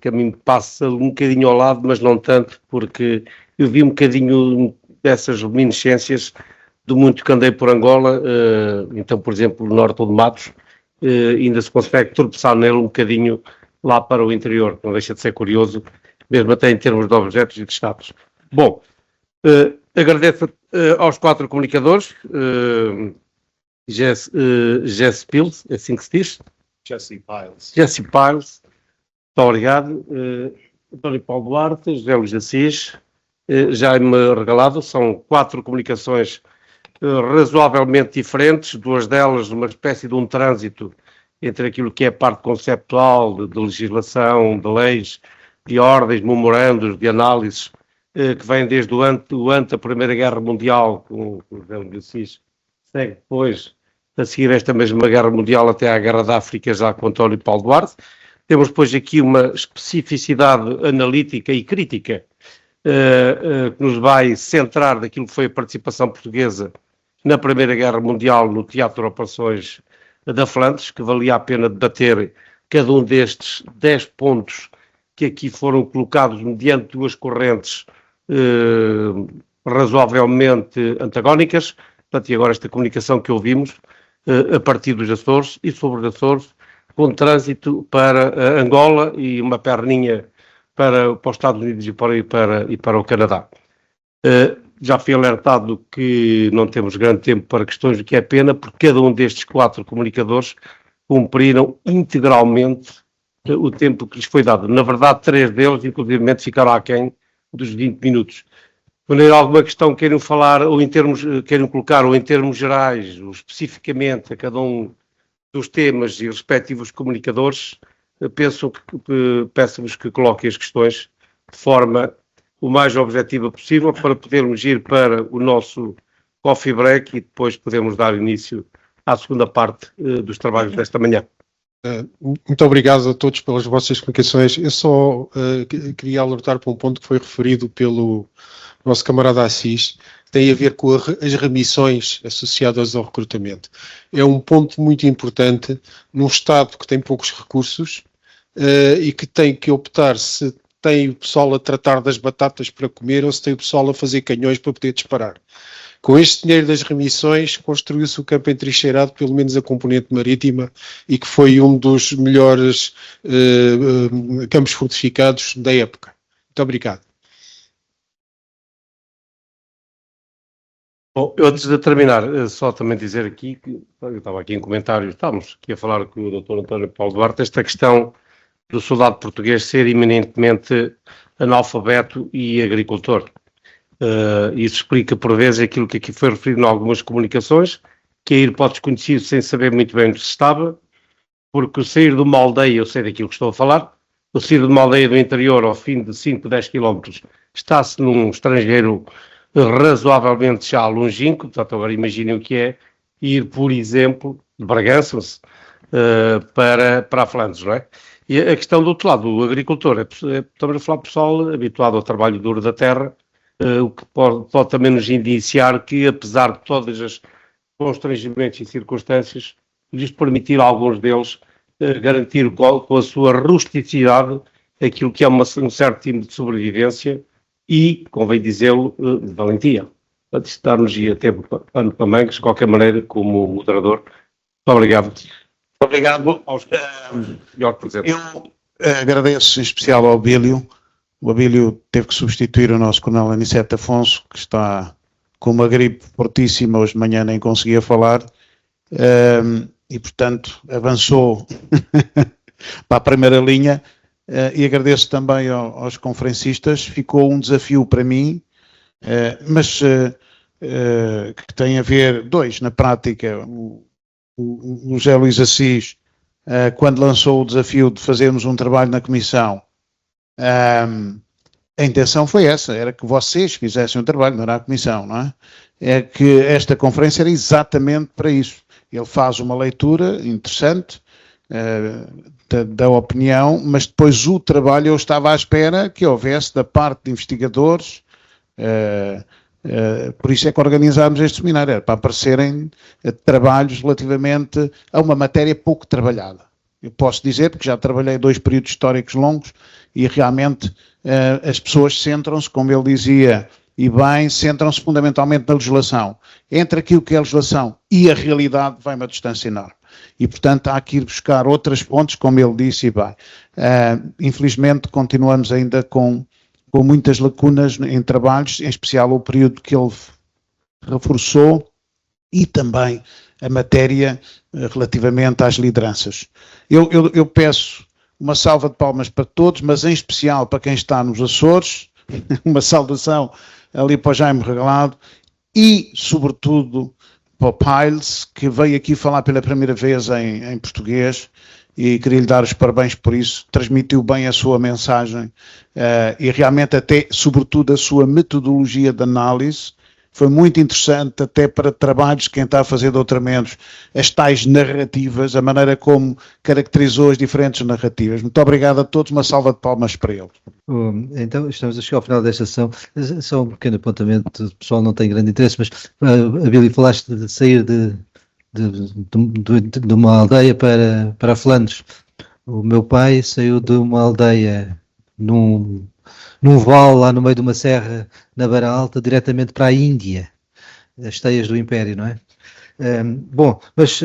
que a mim passa um bocadinho ao lado, mas não tanto, porque eu vi um bocadinho dessas reminiscências do muito que andei por Angola, então, por exemplo, no norte de Matos, ainda se consegue tropeçar nele um bocadinho lá para o interior, não deixa de ser curioso, mesmo até em termos de objetos e de status. Bom, agradeço aos 4 comunicadores, Jesse Piles, é assim que se diz? Jesse Piles. Jesse Piles, muito obrigado. António Paulo Duarte, José Luís Assis, Jaime Regalado, são 4 comunicações razoavelmente diferentes, 2 delas uma espécie de um trânsito entre aquilo que é a parte conceptual de legislação, de leis, de ordens, memorandos, de análises, que vem desde o ante a Primeira Guerra Mundial, com o José Luís Assis, segue depois, a seguir esta mesma Guerra Mundial até à Guerra da África, já com António Paulo Duarte. Temos depois aqui uma especificidade analítica e crítica que nos vai centrar daquilo que foi a participação portuguesa na Primeira Guerra Mundial no Teatro de Operações da Flandres, que valia a pena debater cada um destes 10 pontos que aqui foram colocados mediante 2 correntes razoavelmente antagónicas. Portanto, e agora esta comunicação que ouvimos a partir dos Açores e sobre os Açores, com trânsito para Angola e uma perninha para os Estados Unidos e para o Canadá. Já fui alertado que não temos grande tempo para questões, o que é pena, porque cada um destes 4 comunicadores cumpriram integralmente o tempo que lhes foi dado. Na verdade, 3 deles, inclusive, ficaram aquém dos 20 minutos. Quando há alguma questão queiram falar, ou em termos, queiram colocar, ou em termos gerais, ou especificamente a cada um dos temas e respectivos comunicadores, peço-vos que coloquem as questões de forma o mais objetiva possível para podermos ir para o nosso coffee break e depois podemos dar início à segunda parte dos trabalhos desta manhã. Muito obrigado a todos pelas vossas explicações. Eu só queria alertar para um ponto que foi referido pelo nosso camarada Assis, tem a ver com as remissões associadas ao recrutamento. É um ponto muito importante num Estado que tem poucos recursos e que tem que optar se tem o pessoal a tratar das batatas para comer ou se tem o pessoal a fazer canhões para poder disparar. Com este dinheiro das remissões, construiu-se o campo entrincheirado, pelo menos a componente marítima, e que foi um dos melhores campos fortificados da época. Muito obrigado. Bom, antes de terminar, só também dizer aqui, que eu estava aqui em comentários, estávamos aqui a falar com o Dr. António Paulo Duarte, esta questão do soldado português ser eminentemente analfabeto e agricultor. Isso explica, por vezes, aquilo que aqui foi referido em algumas comunicações, que é ir para o desconhecido sem saber muito bem onde se estava, porque o sair de uma aldeia, eu sei daquilo que estou a falar, o sair de uma aldeia do interior ao fim de 5, 10 quilómetros, está-se num estrangeiro razoavelmente já longínquo, portanto agora imaginem o que é ir, por exemplo, de Bragança para a Flandres, não é? E a questão do outro lado, o agricultor, estamos a falar de pessoal habituado ao trabalho duro da terra, o que pode também nos indiciar que, apesar de todas as constrangimentos e circunstâncias, lhes permitir a alguns deles garantir com a sua rusticidade aquilo que é um certo tipo de sobrevivência e, convém dizê-lo, de valentia. Portanto, isto dar-nos pano para mangas, de qualquer maneira, como moderador. Muito obrigado. Muito obrigado aos presentes. Eu agradeço em especial ao Abílio. O Abílio teve que substituir o nosso coronel Aniceto Afonso, que está com uma gripe fortíssima, hoje de manhã nem conseguia falar, e portanto avançou para a primeira linha, e agradeço também aos conferencistas. Ficou um desafio para mim, mas que tem a ver, na prática, o José Luís Assis, quando lançou o desafio de fazermos um trabalho na comissão, a intenção foi essa, era que vocês fizessem um trabalho, não era a comissão, não é? É que esta conferência era exatamente para isso. Ele faz uma leitura interessante da opinião, mas depois o trabalho, eu estava à espera que houvesse da parte de investigadores, por isso é que organizámos este seminário, era para aparecerem trabalhos relativamente a uma matéria pouco trabalhada. Eu posso dizer, porque já trabalhei 2 períodos históricos longos e realmente as pessoas centram-se, como ele dizia, e bem, centram-se fundamentalmente na legislação. Entre aquilo que é a legislação e a realidade vai uma distância enorme. E, portanto, há que ir buscar outras fontes, como ele disse, e bem. Infelizmente, continuamos ainda com muitas lacunas em trabalhos, em especial o período que ele reforçou e também a matéria relativamente às lideranças. Eu peço uma salva de palmas para todos, mas em especial para quem está nos Açores, uma saudação ali para o Jaime Regalado e, sobretudo, para o Piles, que veio aqui falar pela primeira vez em português, e queria-lhe dar os parabéns por isso. Transmitiu bem a sua mensagem e realmente até, sobretudo, a sua metodologia de análise. Foi muito interessante até para trabalhos, quem está a fazer doutoramentos, as tais narrativas, a maneira como caracterizou as diferentes narrativas. Muito obrigado a todos, uma salva de palmas para ele. Então, estamos a chegar ao final desta sessão. Só um pequeno apontamento, o pessoal não tem grande interesse, mas Abílio, falaste de sair de uma aldeia para Flandres. O meu pai saiu de uma aldeia num vale lá no meio de uma serra na Beira Alta, diretamente para a Índia, as teias do Império, não é? Bom, mas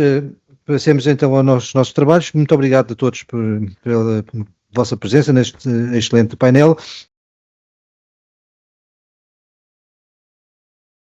passemos então aos nossos trabalhos. Muito obrigado a todos pela vossa presença neste excelente painel.